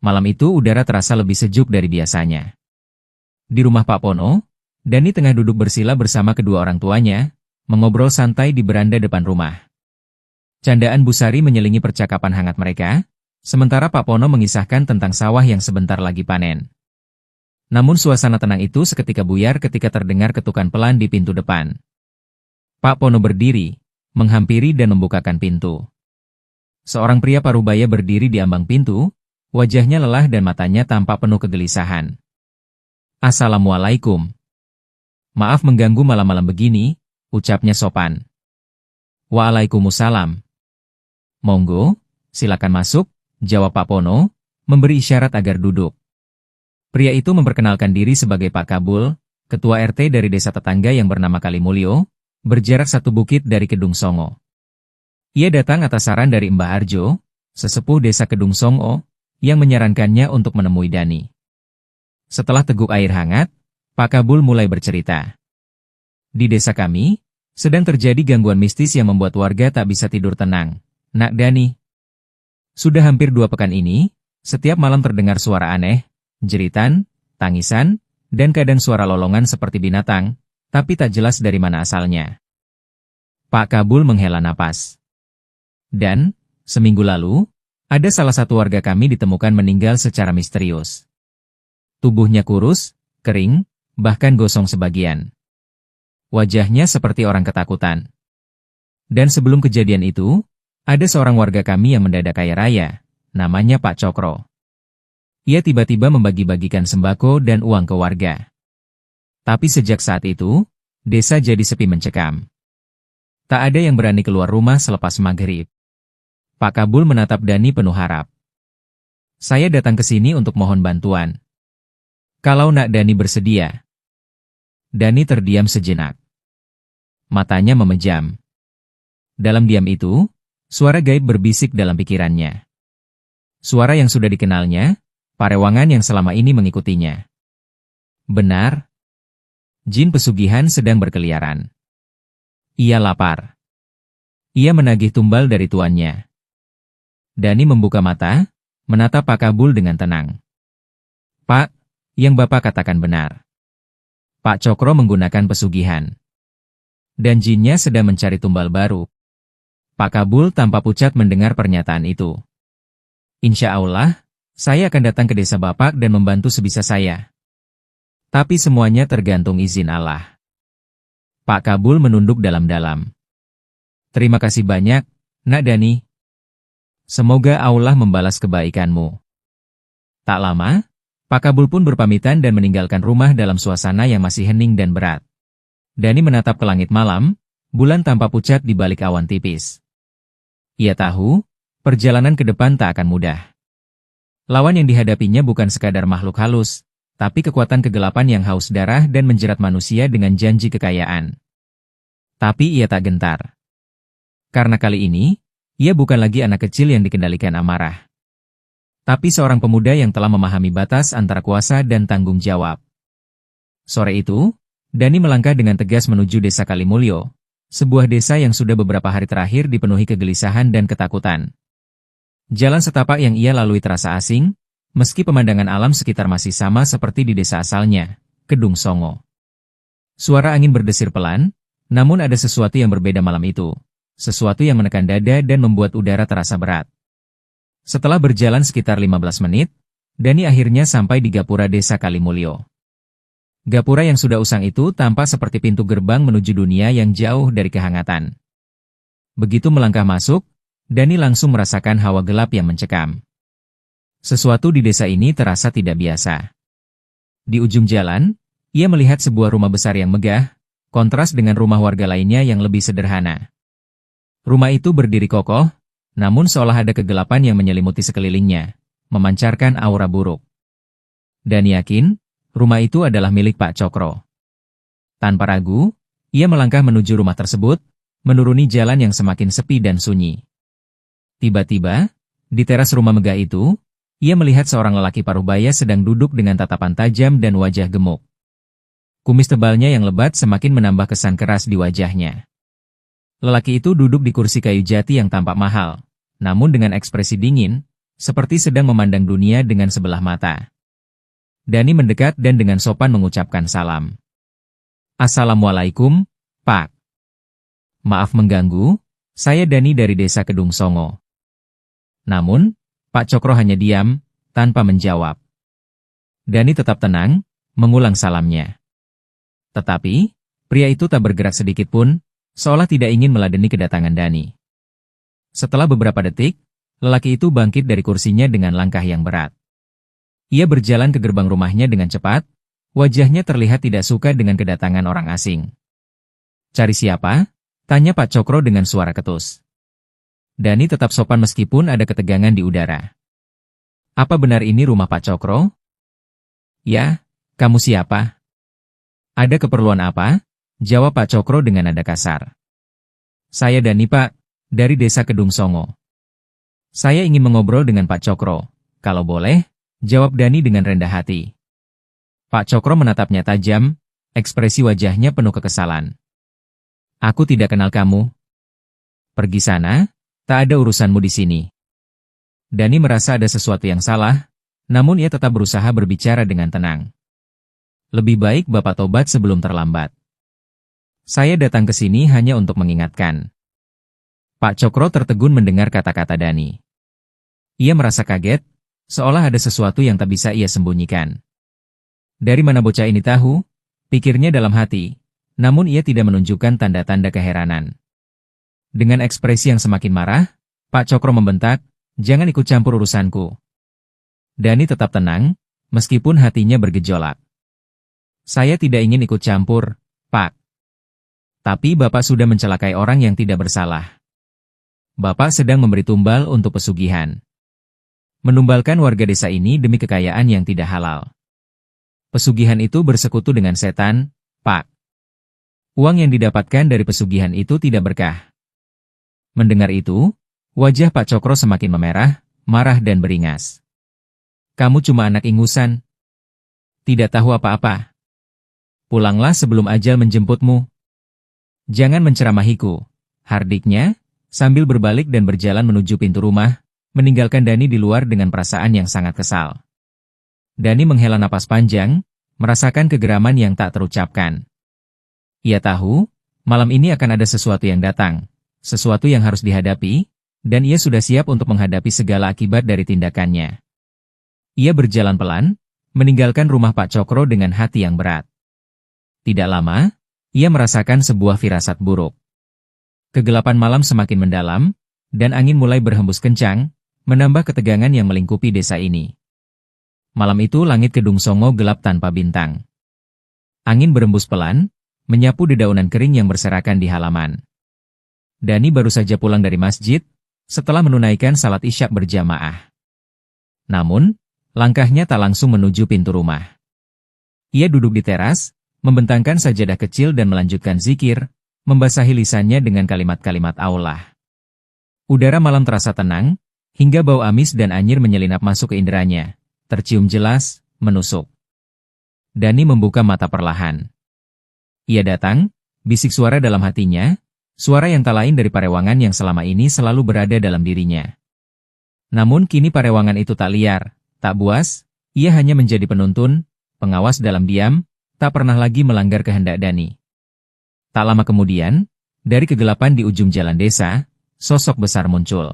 Malam itu udara terasa lebih sejuk dari biasanya. Di rumah Pak Pono, Dani tengah duduk bersila bersama kedua orang tuanya, mengobrol santai di beranda depan rumah. Candaan Bu Sari menyelingi percakapan hangat mereka, sementara Pak Pono mengisahkan tentang sawah yang sebentar lagi panen. Namun suasana tenang itu seketika buyar ketika terdengar ketukan pelan di pintu depan. Pak Pono berdiri, menghampiri dan membukakan pintu. Seorang pria parubaya berdiri di ambang pintu, wajahnya lelah dan matanya tampak penuh kegelisahan. Assalamualaikum. Maaf mengganggu malam-malam begini, ucapnya sopan. Waalaikumsalam. Monggo, silakan masuk, jawab Pak Pono, memberi isyarat agar duduk. Pria itu memperkenalkan diri sebagai Pak Kabul, ketua RT dari desa tetangga yang bernama Kalimulyo, berjarak 1 bukit dari Kedung Songo. Ia datang atas saran dari Mbah Arjo, sesepuh desa Kedung Songo, yang menyarankannya untuk menemui Dani. Setelah teguk air hangat, Pak Kabul mulai bercerita. Di desa kami, sedang terjadi gangguan mistis yang membuat warga tak bisa tidur tenang. Nak Dani. Sudah hampir 2 pekan ini, setiap malam terdengar suara aneh, jeritan, tangisan, dan kadang suara lolongan seperti binatang, tapi tak jelas dari mana asalnya. Pak Kabul menghela napas. Dan, seminggu lalu, ada salah satu warga kami ditemukan meninggal secara misterius. Tubuhnya kurus, kering, bahkan gosong sebagian. Wajahnya seperti orang ketakutan. Dan sebelum kejadian itu, ada seorang warga kami yang mendadak kaya raya, namanya Pak Cokro. Ia tiba-tiba membagi-bagikan sembako dan uang ke warga. Tapi sejak saat itu, desa jadi sepi mencekam. Tak ada yang berani keluar rumah selepas maghrib. Pak Kabul menatap Dani penuh harap. Saya datang ke sini untuk mohon bantuan. Kalau Nak Dani bersedia. Dani terdiam sejenak. Matanya memejam. Dalam diam itu, suara gaib berbisik dalam pikirannya. Suara yang sudah dikenalnya, parewangan yang selama ini mengikutinya. Benar. Jin pesugihan sedang berkeliaran. Ia lapar. Ia menagih tumbal dari tuannya. Dani membuka mata, menatap Pak Kabul dengan tenang. Pak, yang Bapak katakan benar. Pak Cokro menggunakan pesugihan. Dan jinnya sedang mencari tumbal baru. Pak Kabul tanpa pucat mendengar pernyataan itu. Insya Allah, saya akan datang ke desa Bapak dan membantu sebisa saya. Tapi semuanya tergantung izin Allah. Pak Kabul menunduk dalam-dalam. Terima kasih banyak, Nak Dani. Semoga Allah membalas kebaikanmu. Tak lama, Pak Kabul pun berpamitan dan meninggalkan rumah dalam suasana yang masih hening dan berat. Dani menatap ke langit malam, bulan tanpa pucat di balik awan tipis. Ia tahu, perjalanan ke depan tak akan mudah. Lawan yang dihadapinya bukan sekadar makhluk halus, tapi kekuatan kegelapan yang haus darah dan menjerat manusia dengan janji kekayaan. Tapi ia tak gentar. Karena kali ini, ia bukan lagi anak kecil yang dikendalikan amarah. Tapi seorang pemuda yang telah memahami batas antara kuasa dan tanggung jawab. Sore itu, Dani melangkah dengan tegas menuju desa Kalimulyo, sebuah desa yang sudah beberapa hari terakhir dipenuhi kegelisahan dan ketakutan. Jalan setapak yang ia lalui terasa asing, meski pemandangan alam sekitar masih sama seperti di desa asalnya, Kedung Songo. Suara angin berdesir pelan, namun ada sesuatu yang berbeda malam itu. Sesuatu yang menekan dada dan membuat udara terasa berat. Setelah berjalan sekitar 15 menit, Dani akhirnya sampai di gapura desa Kalimulyo. Gapura yang sudah usang itu tampak seperti pintu gerbang menuju dunia yang jauh dari kehangatan. Begitu melangkah masuk, Dani langsung merasakan hawa gelap yang mencekam. Sesuatu di desa ini terasa tidak biasa. Di ujung jalan, ia melihat sebuah rumah besar yang megah, kontras dengan rumah warga lainnya yang lebih sederhana. Rumah itu berdiri kokoh, namun seolah ada kegelapan yang menyelimuti sekelilingnya, memancarkan aura buruk. Dan yakin, rumah itu adalah milik Pak Cokro. Tanpa ragu, ia melangkah menuju rumah tersebut, menuruni jalan yang semakin sepi dan sunyi. Tiba-tiba, di teras rumah megah itu, ia melihat seorang lelaki parubaya sedang duduk dengan tatapan tajam dan wajah gemuk. Kumis tebalnya yang lebat semakin menambah kesan keras di wajahnya. Lelaki itu duduk di kursi kayu jati yang tampak mahal, namun dengan ekspresi dingin, seperti sedang memandang dunia dengan sebelah mata. Dani mendekat dan dengan sopan mengucapkan salam. "Assalamualaikum, Pak. Maaf mengganggu, saya Dani dari desa Kedung Songo." Namun, Pak Cokro hanya diam, tanpa menjawab. Dani tetap tenang, mengulang salamnya. Tetapi, pria itu tak bergerak sedikit pun, seolah tidak ingin meladeni kedatangan Dani. Setelah beberapa detik, lelaki itu bangkit dari kursinya dengan langkah yang berat. Ia berjalan ke gerbang rumahnya dengan cepat, wajahnya terlihat tidak suka dengan kedatangan orang asing. "Cari siapa?" tanya Pak Cokro dengan suara ketus. Dani tetap sopan meskipun ada ketegangan di udara. "Apa benar ini rumah Pak Cokro?" "Ya, kamu siapa?" "Ada keperluan apa?" jawab Pak Cokro dengan nada kasar. "Saya Dani, Pak, dari desa Kedung Songo. Saya ingin mengobrol dengan Pak Cokro, kalau boleh," jawab Dani dengan rendah hati. Pak Cokro menatapnya tajam, ekspresi wajahnya penuh kekesalan. "Aku tidak kenal kamu. Pergi sana, tak ada urusanmu di sini." Dani merasa ada sesuatu yang salah, namun ia tetap berusaha berbicara dengan tenang. "Lebih baik Bapak tobat sebelum terlambat. Saya datang ke sini hanya untuk mengingatkan." Pak Cokro tertegun mendengar kata-kata Dani. Ia merasa kaget, seolah ada sesuatu yang tak bisa ia sembunyikan. Dari mana bocah ini tahu? Pikirnya dalam hati, namun ia tidak menunjukkan tanda-tanda keheranan. Dengan ekspresi yang semakin marah, Pak Cokro membentak, "Jangan ikut campur urusanku." Dani tetap tenang, meskipun hatinya bergejolak. "Saya tidak ingin ikut campur, Pak. Tapi Bapak sudah mencelakai orang yang tidak bersalah. Bapak sedang memberi tumbal untuk pesugihan. Menumbalkan warga desa ini demi kekayaan yang tidak halal. Pesugihan itu bersekutu dengan setan, Pak. Uang yang didapatkan dari pesugihan itu tidak berkah." Mendengar itu, wajah Pak Cokro semakin memerah, marah dan beringas. "Kamu cuma anak ingusan. Tidak tahu apa-apa. Pulanglah sebelum ajal menjemputmu. Jangan menceramahiku," hardiknya, sambil berbalik dan berjalan menuju pintu rumah, meninggalkan Dani di luar dengan perasaan yang sangat kesal. Dani menghela napas panjang, merasakan kegeraman yang tak terucapkan. Ia tahu, malam ini akan ada sesuatu yang datang, sesuatu yang harus dihadapi, dan ia sudah siap untuk menghadapi segala akibat dari tindakannya. Ia berjalan pelan, meninggalkan rumah Pak Cokro dengan hati yang berat. Tidak lama, ia merasakan sebuah firasat buruk. Kegelapan malam semakin mendalam, dan angin mulai berhembus kencang, menambah ketegangan yang melingkupi desa ini. Malam itu langit Kedung Songo gelap tanpa bintang. Angin berembus pelan, menyapu dedaunan kering yang berserakan di halaman. Dani baru saja pulang dari masjid, setelah menunaikan salat isya berjamaah. Namun, langkahnya tak langsung menuju pintu rumah. Ia duduk di teras, membentangkan sajadah kecil dan melanjutkan zikir, membasahi lisannya dengan kalimat-kalimat Allah. Udara malam terasa tenang, hingga bau amis dan anyir menyelinap masuk ke inderanya, tercium jelas, menusuk. Dani membuka mata perlahan. Ia datang, bisik suara dalam hatinya, suara yang tak lain dari parewangan yang selama ini selalu berada dalam dirinya. Namun kini parewangan itu tak liar, Tak buas, ia hanya menjadi penuntun, pengawas dalam diam, tak pernah lagi melanggar kehendak Dani. Tak lama kemudian, dari kegelapan di ujung jalan desa, sosok besar muncul.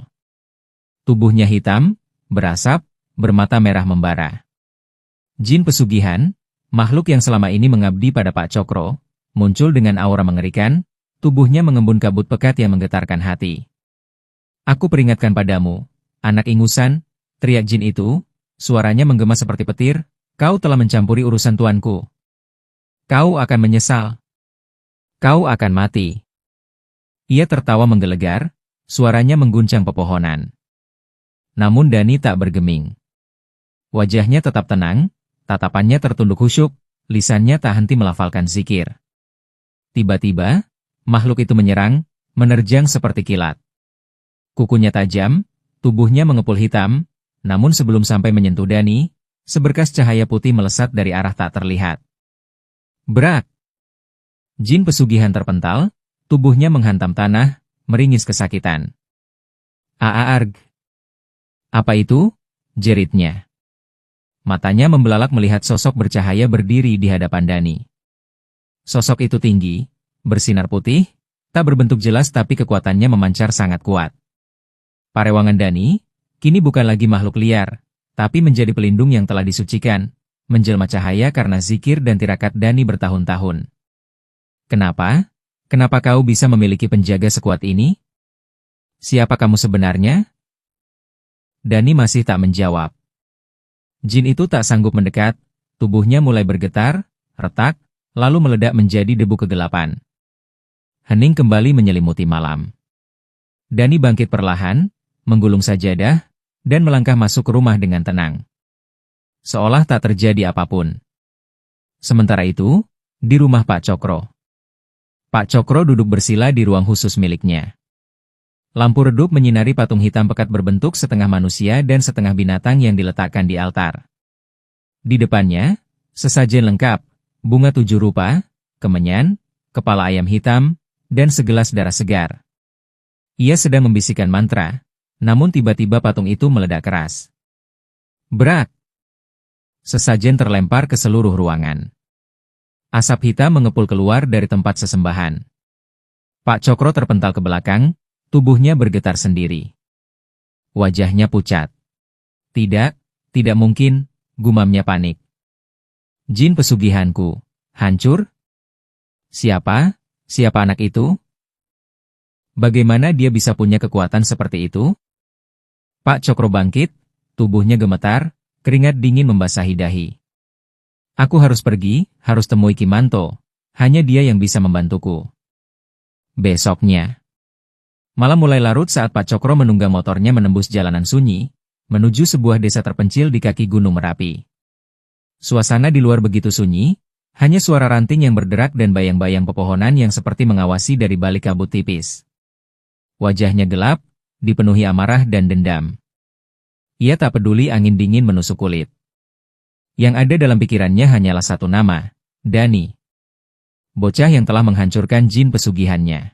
Tubuhnya hitam, berasap, bermata merah membara. Jin pesugihan, makhluk yang selama ini mengabdi pada Pak Cokro, muncul dengan aura mengerikan, tubuhnya mengembun kabut pekat yang menggetarkan hati. Aku peringatkan padamu, anak ingusan, teriak jin itu, suaranya menggema seperti petir, kau telah mencampuri urusan tuanku. Kau akan menyesal. Kau akan mati. Ia tertawa menggelegar, suaranya mengguncang pepohonan. Namun Dani tak bergeming. Wajahnya tetap tenang, tatapannya tertunduk khusyuk, lisannya tak henti melafalkan zikir. Tiba-tiba, makhluk itu menyerang, menerjang seperti kilat. Kukunya tajam, tubuhnya mengepul hitam, namun sebelum sampai menyentuh Dani, seberkas cahaya putih melesat dari arah tak terlihat. Brak! Jin pesugihan terpental, tubuhnya menghantam tanah, meringis kesakitan. Aarg! Apa itu? Jeritnya. Matanya membelalak melihat sosok bercahaya berdiri di hadapan Dani. Sosok itu tinggi, bersinar putih, tak berbentuk jelas tapi kekuatannya memancar sangat kuat. Parewangan Dani, kini bukan lagi makhluk liar, tapi menjadi pelindung yang telah disucikan, menjelma cahaya karena zikir dan tirakat Dani bertahun-tahun. Kenapa? Kenapa kau bisa memiliki penjaga sekuat ini? Siapa kamu sebenarnya? Dani masih tak menjawab. Jin itu tak sanggup mendekat, tubuhnya mulai bergetar, retak, lalu meledak menjadi debu kegelapan. Hening kembali menyelimuti malam. Dani bangkit perlahan, menggulung sajadah, dan melangkah masuk ke rumah dengan tenang. Seolah tak terjadi apapun. Sementara itu, di rumah Pak Cokro. Pak Cokro duduk bersila di ruang khusus miliknya. Lampu redup menyinari patung hitam pekat berbentuk setengah manusia dan setengah binatang yang diletakkan di altar. Di depannya, sesajen lengkap, bunga 7 rupa, kemenyan, kepala ayam hitam, dan segelas darah segar. Ia sedang membisikkan mantra, namun tiba-tiba patung itu meledak keras. Brak! Sesajen terlempar ke seluruh ruangan. Asap hitam mengepul keluar dari tempat sesembahan. Pak Cokro terpental ke belakang, tubuhnya bergetar sendiri. Wajahnya pucat. Tidak, tidak mungkin, gumamnya panik. Jin pesugihanku, hancur? Siapa anak itu? Bagaimana dia bisa punya kekuatan seperti itu? Pak Cokro bangkit, tubuhnya gemetar, keringat dingin membasahi dahi. Aku harus pergi, harus temui Kimanto, hanya dia yang bisa membantuku. Besoknya. Malam mulai larut saat Pak Cokro menunggang motornya menembus jalanan sunyi, menuju sebuah desa terpencil di kaki Gunung Merapi. Suasana di luar begitu sunyi, hanya suara ranting yang berderak dan bayang-bayang pepohonan yang seperti mengawasi dari balik kabut tipis. Wajahnya gelap, dipenuhi amarah dan dendam. Ia tak peduli angin dingin menusuk kulit. Yang ada dalam pikirannya hanyalah satu nama, Dani. Bocah yang telah menghancurkan jin pesugihannya.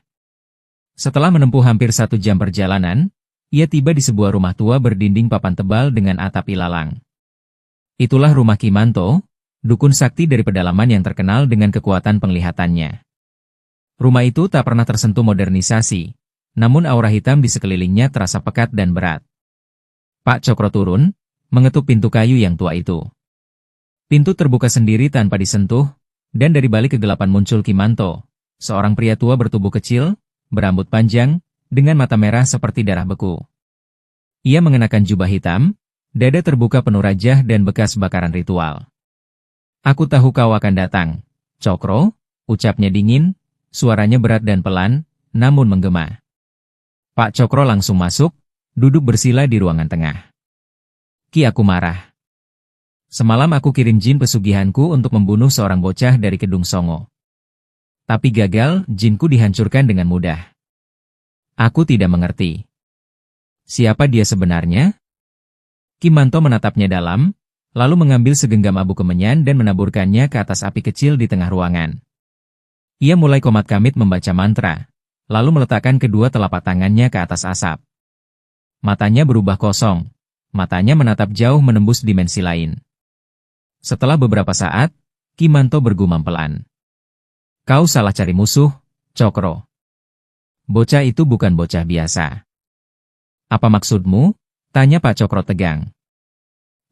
Setelah menempuh hampir 1 jam perjalanan, ia tiba di sebuah rumah tua berdinding papan tebal dengan atap ilalang. Itulah rumah Kimanto, dukun sakti dari pedalaman yang terkenal dengan kekuatan penglihatannya. Rumah itu tak pernah tersentuh modernisasi, namun aura hitam di sekelilingnya terasa pekat dan berat. Pak Cokro turun, mengetuk pintu kayu yang tua itu. Pintu terbuka sendiri tanpa disentuh, dan dari balik kegelapan muncul Kimanto, seorang pria tua bertubuh kecil, berambut panjang, dengan mata merah seperti darah beku. Ia mengenakan jubah hitam, dada terbuka penuh rajah dan bekas bakaran ritual. Aku tahu kau akan datang, Cokro, ucapnya dingin, suaranya berat dan pelan, namun menggema. Pak Cokro langsung masuk, duduk bersila di ruangan tengah. Ki, aku marah. Semalam aku kirim jin pesugihanku untuk membunuh seorang bocah dari Kedung Songo. Tapi gagal, jinku dihancurkan dengan mudah. Aku tidak mengerti. Siapa dia sebenarnya? Kimanto menatapnya dalam, lalu mengambil segenggam abu kemenyan dan menaburkannya ke atas api kecil di tengah ruangan. Ia mulai komat kamit membaca mantra, lalu meletakkan kedua telapak tangannya ke atas asap. Matanya berubah kosong, matanya menatap jauh menembus dimensi lain. Setelah beberapa saat, Kimanto bergumam pelan. Kau salah cari musuh, Cokro. Bocah itu bukan bocah biasa. Apa maksudmu? Tanya Pak Cokro tegang.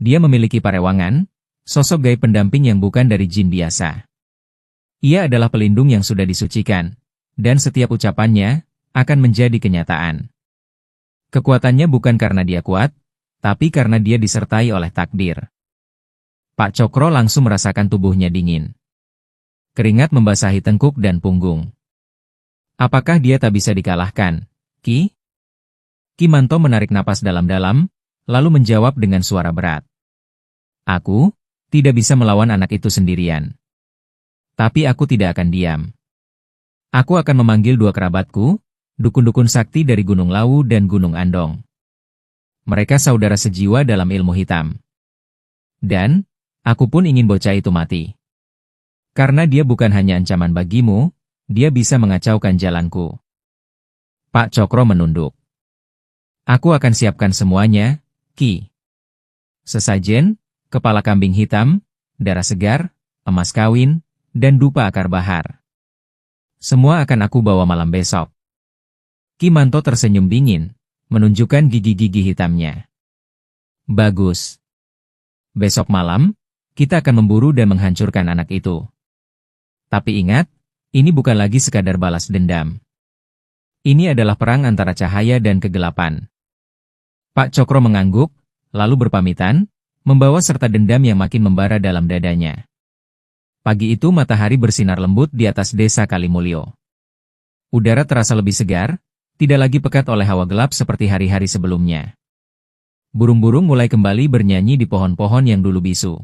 Dia memiliki parewangan, sosok gaib pendamping yang bukan dari jin biasa. Ia adalah pelindung yang sudah disucikan, dan setiap ucapannya akan menjadi kenyataan. Kekuatannya bukan karena dia kuat, tapi karena dia disertai oleh takdir. Pak Cokro langsung merasakan tubuhnya dingin. Keringat membasahi tengkuk dan punggung. Apakah dia tak bisa dikalahkan, Ki? Kimanto menarik napas dalam-dalam, lalu menjawab dengan suara berat. Aku tidak bisa melawan anak itu sendirian. Tapi aku tidak akan diam. Aku akan memanggil dua kerabatku, dukun-dukun sakti dari Gunung Lawu dan Gunung Andong. Mereka saudara sejiwa dalam ilmu hitam. Dan, aku pun ingin bocah itu mati. Karena dia bukan hanya ancaman bagimu, dia bisa mengacaukan jalanku. Pak Cokro menunduk. Aku akan siapkan semuanya, Ki. Sesajen, kepala kambing hitam, darah segar, emas kawin, dan dupa akar bahar. Semua akan aku bawa malam besok. Kimanto tersenyum dingin, menunjukkan gigi-gigi hitamnya. Bagus. Besok malam, kita akan memburu dan menghancurkan anak itu. Tapi ingat, ini bukan lagi sekadar balas dendam. Ini adalah perang antara cahaya dan kegelapan. Pak Cokro mengangguk, lalu berpamitan, membawa serta dendam yang makin membara dalam dadanya. Pagi itu matahari bersinar lembut di atas desa Kalimulyo. Udara terasa lebih segar, tidak lagi pekat oleh hawa gelap seperti hari-hari sebelumnya. Burung-burung mulai kembali bernyanyi di pohon-pohon yang dulu bisu.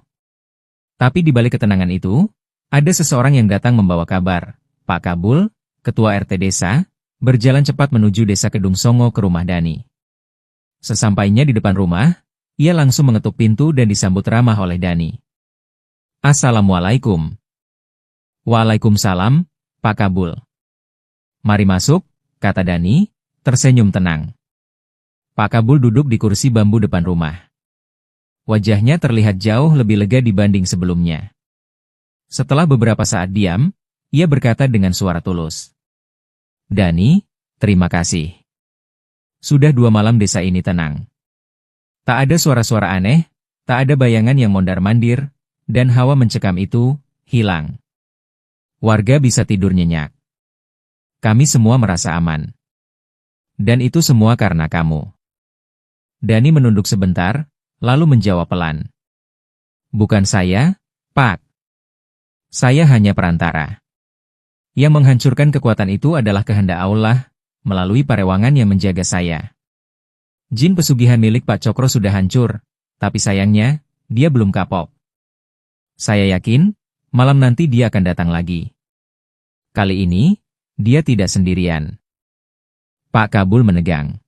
Tapi di balik ketenangan itu, ada seseorang yang datang membawa kabar. Pak Kabul, ketua RT desa, berjalan cepat menuju desa Kedung Songo ke rumah Dani. Sesampainya di depan rumah, ia langsung mengetuk pintu dan disambut ramah oleh Dani. Assalamualaikum. Waalaikumsalam, Pak Kabul. Mari masuk, kata Dani, tersenyum tenang. Pak Kabul duduk di kursi bambu depan rumah. Wajahnya terlihat jauh lebih lega dibanding sebelumnya. Setelah beberapa saat diam, ia berkata dengan suara tulus. Dani, terima kasih. Sudah 2 malam desa ini tenang. Tak ada suara-suara aneh, tak ada bayangan yang mondar-mandir, dan hawa mencekam itu hilang. Warga bisa tidur nyenyak. Kami semua merasa aman. Dan itu semua karena kamu. Dani menunduk sebentar, lalu menjawab pelan. Bukan saya, Pak. Saya hanya perantara. Yang menghancurkan kekuatan itu adalah kehendak Allah, melalui parewangan yang menjaga saya. Jin pesugihan milik Pak Cokro sudah hancur, tapi sayangnya, dia belum kapok. Saya yakin, malam nanti dia akan datang lagi. Kali ini, dia tidak sendirian. Pak Kabul menegang.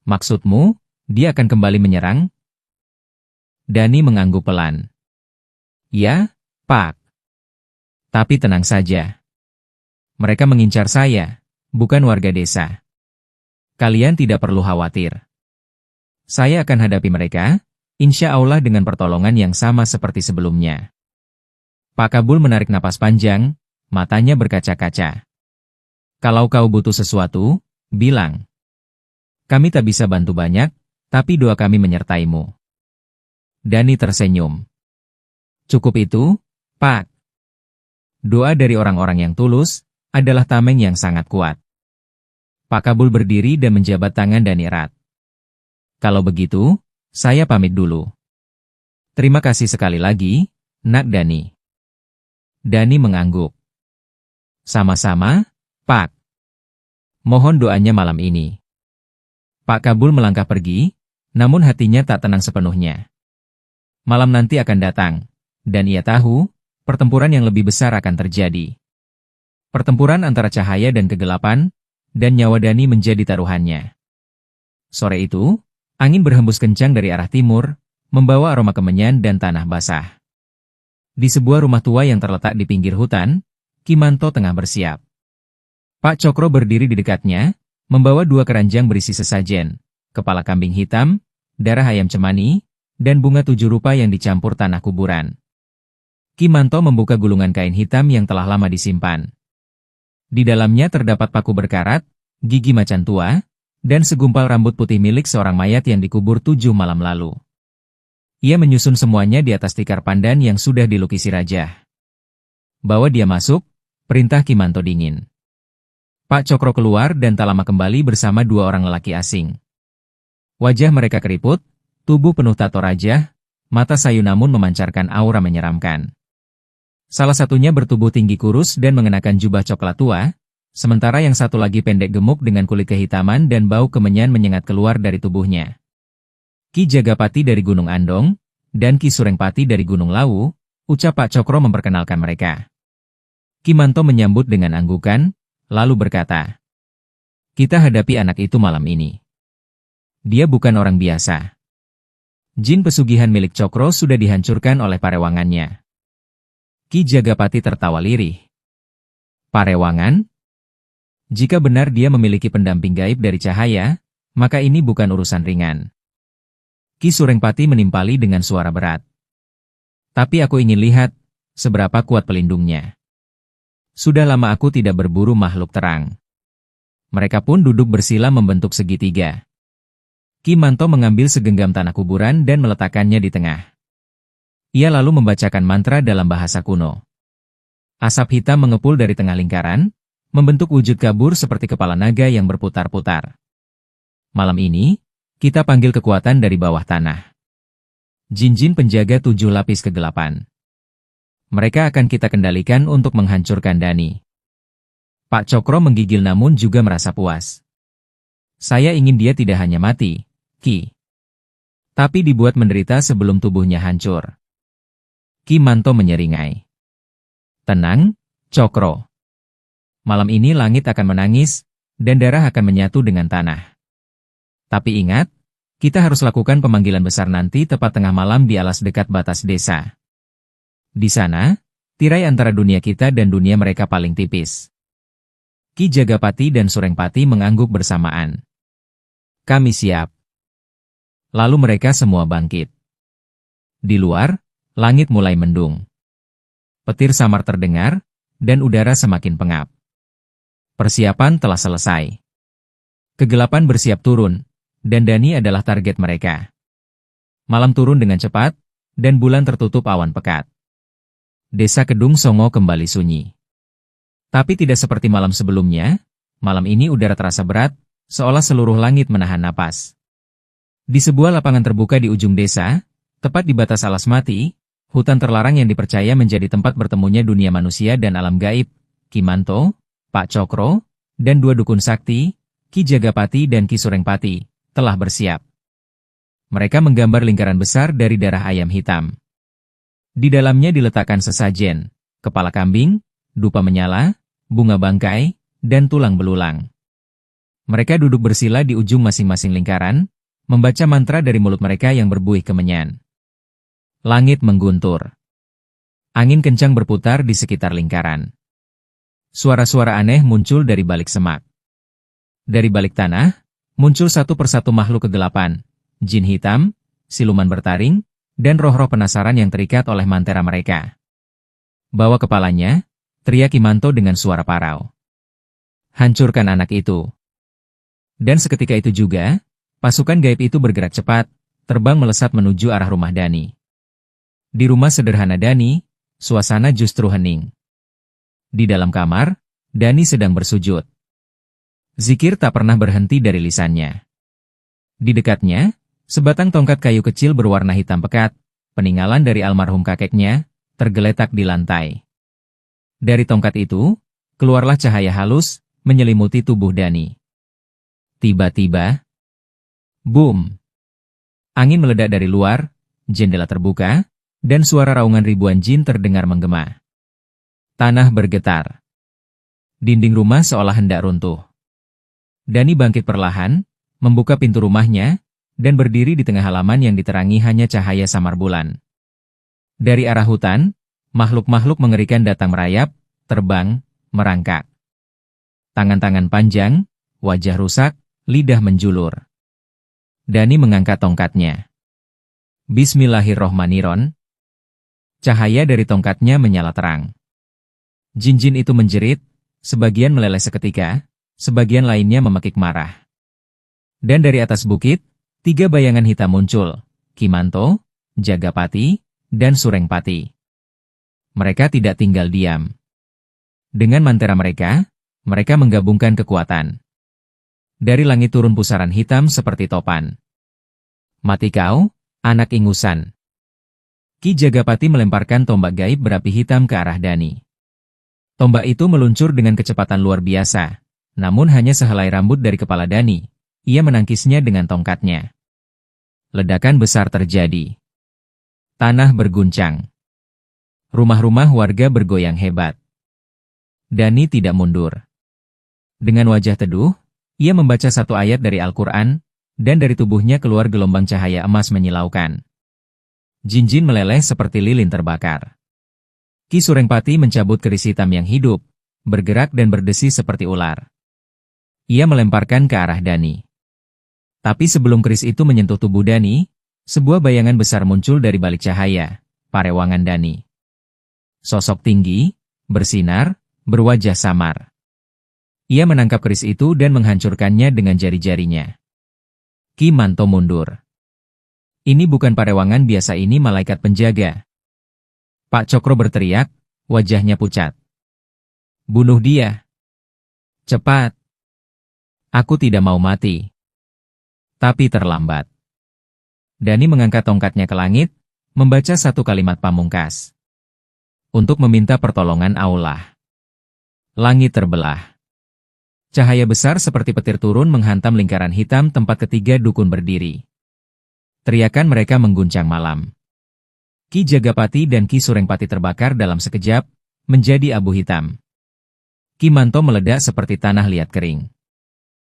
Maksudmu, dia akan kembali menyerang? Dani mengangguk pelan. Ya, Pak. Tapi tenang saja. Mereka mengincar saya, bukan warga desa. Kalian tidak perlu khawatir. Saya akan hadapi mereka, insya Allah dengan pertolongan yang sama seperti sebelumnya. Pak Kabul menarik napas panjang, matanya berkaca-kaca. Kalau kau butuh sesuatu, bilang. Kami tak bisa bantu banyak, tapi doa kami menyertaimu. Dani tersenyum. Cukup itu, Pak. Doa dari orang-orang yang tulus adalah tameng yang sangat kuat. Pak Kabul berdiri dan menjabat tangan Dani erat. Kalau begitu, saya pamit dulu. Terima kasih sekali lagi, Nak Dani. Dani mengangguk. Sama-sama, Pak. Mohon doanya malam ini. Pak Kabul melangkah pergi, namun hatinya tak tenang sepenuhnya. Malam nanti akan datang, dan ia tahu, pertempuran yang lebih besar akan terjadi. Pertempuran antara cahaya dan kegelapan, dan nyawa Dani menjadi taruhannya. Sore itu, angin berhembus kencang dari arah timur, membawa aroma kemenyan dan tanah basah. Di sebuah rumah tua yang terletak di pinggir hutan, Kimanto tengah bersiap. Pak Cokro berdiri di dekatnya, membawa 2 keranjang berisi sesajen, kepala kambing hitam, darah ayam cemani, dan bunga 7 rupa yang dicampur tanah kuburan. Ki Manto membuka gulungan kain hitam yang telah lama disimpan. Di dalamnya terdapat paku berkarat, gigi macan tua, dan segumpal rambut putih milik seorang mayat yang dikubur 7 malam lalu. Ia menyusun semuanya di atas tikar pandan yang sudah dilukisi Rajah. Bawa dia masuk, perintah Ki Manto dingin. Pak Cokro keluar dan tak lama kembali bersama 2 orang lelaki asing. Wajah mereka keriput, tubuh penuh tato rajah, mata sayu namun memancarkan aura menyeramkan. Salah satunya bertubuh tinggi kurus dan mengenakan jubah coklat tua, sementara yang satu lagi pendek gemuk dengan kulit kehitaman dan bau kemenyan menyengat keluar dari tubuhnya. Ki Jagapati dari Gunung Andong, dan Ki Surengpati dari Gunung Lawu, ucap Pak Cokro memperkenalkan mereka. Ki Manto menyambut dengan anggukan, lalu berkata, "Kita hadapi anak itu malam ini. Dia bukan orang biasa. Jin pesugihan milik Cokro sudah dihancurkan oleh parewangannya." Ki Jagapati tertawa lirih. "Parewangan? Jika benar dia memiliki pendamping gaib dari cahaya, maka ini bukan urusan ringan." Ki Surengpati menimpali dengan suara berat. "Tapi aku ingin lihat, seberapa kuat pelindungnya. Sudah lama aku tidak berburu makhluk terang." Mereka pun duduk bersila membentuk segitiga. Ki Manto mengambil segenggam tanah kuburan dan meletakkannya di tengah. Ia lalu membacakan mantra dalam bahasa kuno. Asap hitam mengepul dari tengah lingkaran, membentuk wujud kabur seperti kepala naga yang berputar-putar. "Malam ini, kita panggil kekuatan dari bawah tanah. Jin-jin penjaga 7 lapis kegelapan. Mereka akan kita kendalikan untuk menghancurkan Dani." Pak Cokro menggigil namun juga merasa puas. "Saya ingin dia tidak hanya mati, Ki, tapi dibuat menderita sebelum tubuhnya hancur." Ki Manto menyeringai. "Tenang, Cokro. Malam ini langit akan menangis, dan darah akan menyatu dengan tanah. Tapi ingat, kita harus lakukan pemanggilan besar nanti tepat tengah malam di alas dekat batas desa. Di sana, tirai antara dunia kita dan dunia mereka paling tipis." Ki Jagapati dan Surengpati mengangguk bersamaan. "Kami siap." Lalu mereka semua bangkit. Di luar, langit mulai mendung. Petir samar terdengar, dan udara semakin pengap. Persiapan telah selesai. Kegelapan bersiap turun, dan Dani adalah target mereka. Malam turun dengan cepat, dan bulan tertutup awan pekat. Desa Kedung Songo kembali sunyi. Tapi tidak seperti malam sebelumnya, malam ini udara terasa berat, seolah seluruh langit menahan napas. Di sebuah lapangan terbuka di ujung desa, tepat di batas alas mati, hutan terlarang yang dipercaya menjadi tempat bertemunya dunia manusia dan alam gaib, Ki Manto, Pak Cokro, dan 2 dukun sakti, Ki Jagapati dan Ki Surengpati, telah bersiap. Mereka menggambar lingkaran besar dari darah ayam hitam. Di dalamnya diletakkan sesajen, kepala kambing, dupa menyala, bunga bangkai, dan tulang belulang. Mereka duduk bersila di ujung masing-masing lingkaran, membaca mantra dari mulut mereka yang berbuih kemenyan. Langit mengguntur. Angin kencang berputar di sekitar lingkaran. Suara-suara aneh muncul dari balik semak. Dari balik tanah, muncul satu persatu makhluk kegelapan, jin hitam, siluman bertaring, dan roh-roh penasaran yang terikat oleh mantera mereka. "Bawa kepalanya," teriak Ki Manto dengan suara parau. "Hancurkan anak itu." Dan seketika itu juga, pasukan gaib itu bergerak cepat, terbang melesat menuju arah rumah Dani. Di rumah sederhana Dani, suasana justru hening. Di dalam kamar, Dani sedang bersujud. Zikir tak pernah berhenti dari lisannya. Di dekatnya, sebatang tongkat kayu kecil berwarna hitam pekat, peninggalan dari almarhum kakeknya, tergeletak di lantai. Dari tongkat itu, keluarlah cahaya halus, menyelimuti tubuh Dani. Tiba-tiba, boom! Angin meledak dari luar, jendela terbuka, dan suara raungan ribuan jin terdengar menggema. Tanah bergetar. Dinding rumah seolah hendak runtuh. Dani bangkit perlahan, membuka pintu rumahnya, dan berdiri di tengah halaman yang diterangi hanya cahaya samar bulan. Dari arah hutan, makhluk-makhluk mengerikan datang merayap, terbang, merangkak. Tangan-tangan panjang, wajah rusak, lidah menjulur. Dani mengangkat tongkatnya. Bismillahirrohmanirrohim. Cahaya dari tongkatnya menyala terang. Jin-jin itu menjerit, sebagian meleleh seketika, sebagian lainnya memekik marah. Dan dari atas bukit, 3 bayangan hitam muncul, Kimanto, Jagapati, dan Surengpati. Mereka tidak tinggal diam. Dengan mantera mereka menggabungkan kekuatan. Dari langit turun pusaran hitam seperti topan. Mati kau, anak ingusan. Ki Jagapati melemparkan tombak gaib berapi hitam ke arah Dani. Tombak itu meluncur dengan kecepatan luar biasa, namun hanya sehelai rambut dari kepala Dani. Ia menangkisnya dengan tongkatnya. Ledakan besar terjadi. Tanah berguncang. Rumah-rumah warga bergoyang hebat. Dani tidak mundur. Dengan wajah teduh, ia membaca satu ayat dari Al-Quran, dan dari tubuhnya keluar gelombang cahaya emas menyilaukan. Jin-jin meleleh seperti lilin terbakar. Ki Surengpati mencabut keris hitam yang hidup, bergerak dan berdesi seperti ular. Ia melemparkan ke arah Dani. Tapi sebelum keris itu menyentuh tubuh Dani, sebuah bayangan besar muncul dari balik cahaya, parewangan Dani. Sosok tinggi, bersinar, berwajah samar. Ia menangkap keris itu dan menghancurkannya dengan jari-jarinya. Kimanto mundur. Ini bukan parewangan biasa, ini malaikat penjaga. Pak Cokro berteriak, wajahnya pucat. Bunuh dia. Cepat. Aku tidak mau mati. Tapi terlambat. Dani mengangkat tongkatnya ke langit, membaca satu kalimat pamungkas. Untuk meminta pertolongan Allah. Langit terbelah. Cahaya besar seperti petir turun menghantam lingkaran hitam tempat ketiga dukun berdiri. Teriakan mereka mengguncang malam. Ki Jagapati dan Ki Surengpati terbakar dalam sekejap, menjadi abu hitam. Kimanto meledak seperti tanah liat kering.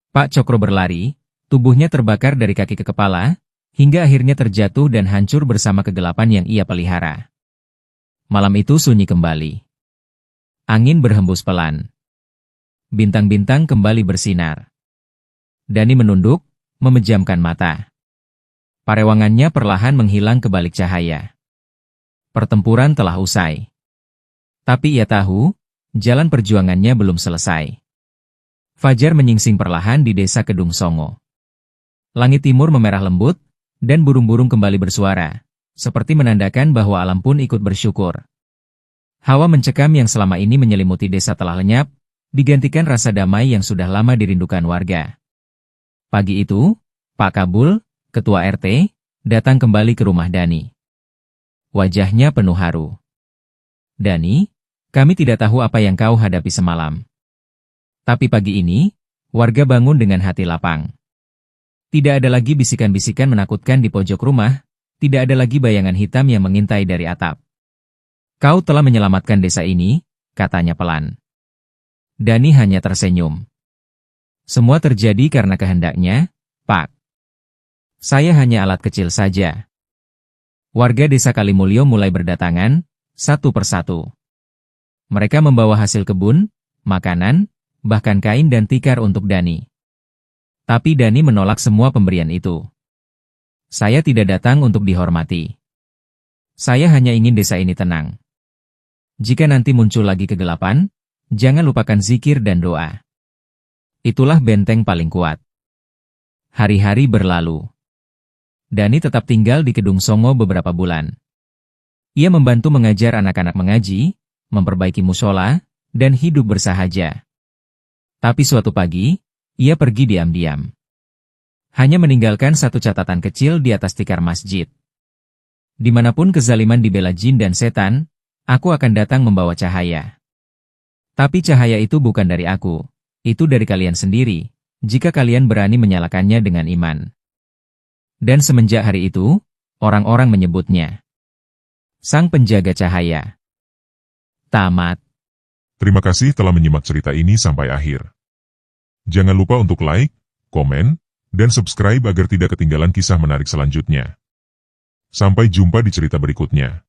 Pak Cokro berlari, tubuhnya terbakar dari kaki ke kepala, hingga akhirnya terjatuh dan hancur bersama kegelapan yang ia pelihara. Malam itu sunyi kembali. Angin berhembus pelan. Bintang-bintang kembali bersinar. Dani menunduk, memejamkan mata. Parewangannya perlahan menghilang ke balik cahaya. Pertempuran telah usai. Tapi ia tahu, jalan perjuangannya belum selesai. Fajar menyingsing perlahan di desa Kedung Songo. Langit timur memerah lembut, dan burung-burung kembali bersuara, seperti menandakan bahwa alam pun ikut bersyukur. Hawa mencekam yang selama ini menyelimuti desa telah lenyap, digantikan rasa damai yang sudah lama dirindukan warga. Pagi itu, Pak Kabul, Ketua RT, datang kembali ke rumah Dani. Wajahnya penuh haru. Dani, kami tidak tahu apa yang kau hadapi semalam. Tapi pagi ini, warga bangun dengan hati lapang. Tidak ada lagi bisikan-bisikan menakutkan di pojok rumah, tidak ada lagi bayangan hitam yang mengintai dari atap. Kau telah menyelamatkan desa ini, katanya pelan. Dani hanya tersenyum. Semua terjadi karena kehendaknya, Pak. Saya hanya alat kecil saja. Warga desa Kalimulyo mulai berdatangan, satu persatu. Mereka membawa hasil kebun, makanan, bahkan kain dan tikar untuk Dani. Tapi Dani menolak semua pemberian itu. Saya tidak datang untuk dihormati. Saya hanya ingin desa ini tenang. Jika nanti muncul lagi kegelapan, jangan lupakan zikir dan doa. Itulah benteng paling kuat. Hari-hari berlalu. Dani tetap tinggal di Kedung Songo beberapa bulan. Ia membantu mengajar anak-anak mengaji, memperbaiki musola, dan hidup bersahaja. Tapi suatu pagi, ia pergi diam-diam. Hanya meninggalkan satu catatan kecil di atas tikar masjid. Dimanapun kezaliman dibela jin dan setan, aku akan datang membawa cahaya. Tapi cahaya itu bukan dari aku, itu dari kalian sendiri, jika kalian berani menyalakannya dengan iman. Dan semenjak hari itu, orang-orang menyebutnya Sang Penjaga Cahaya. Tamat. Terima kasih telah menyimak cerita ini sampai akhir. Jangan lupa untuk like, komen, dan subscribe agar tidak ketinggalan kisah menarik selanjutnya. Sampai jumpa di cerita berikutnya.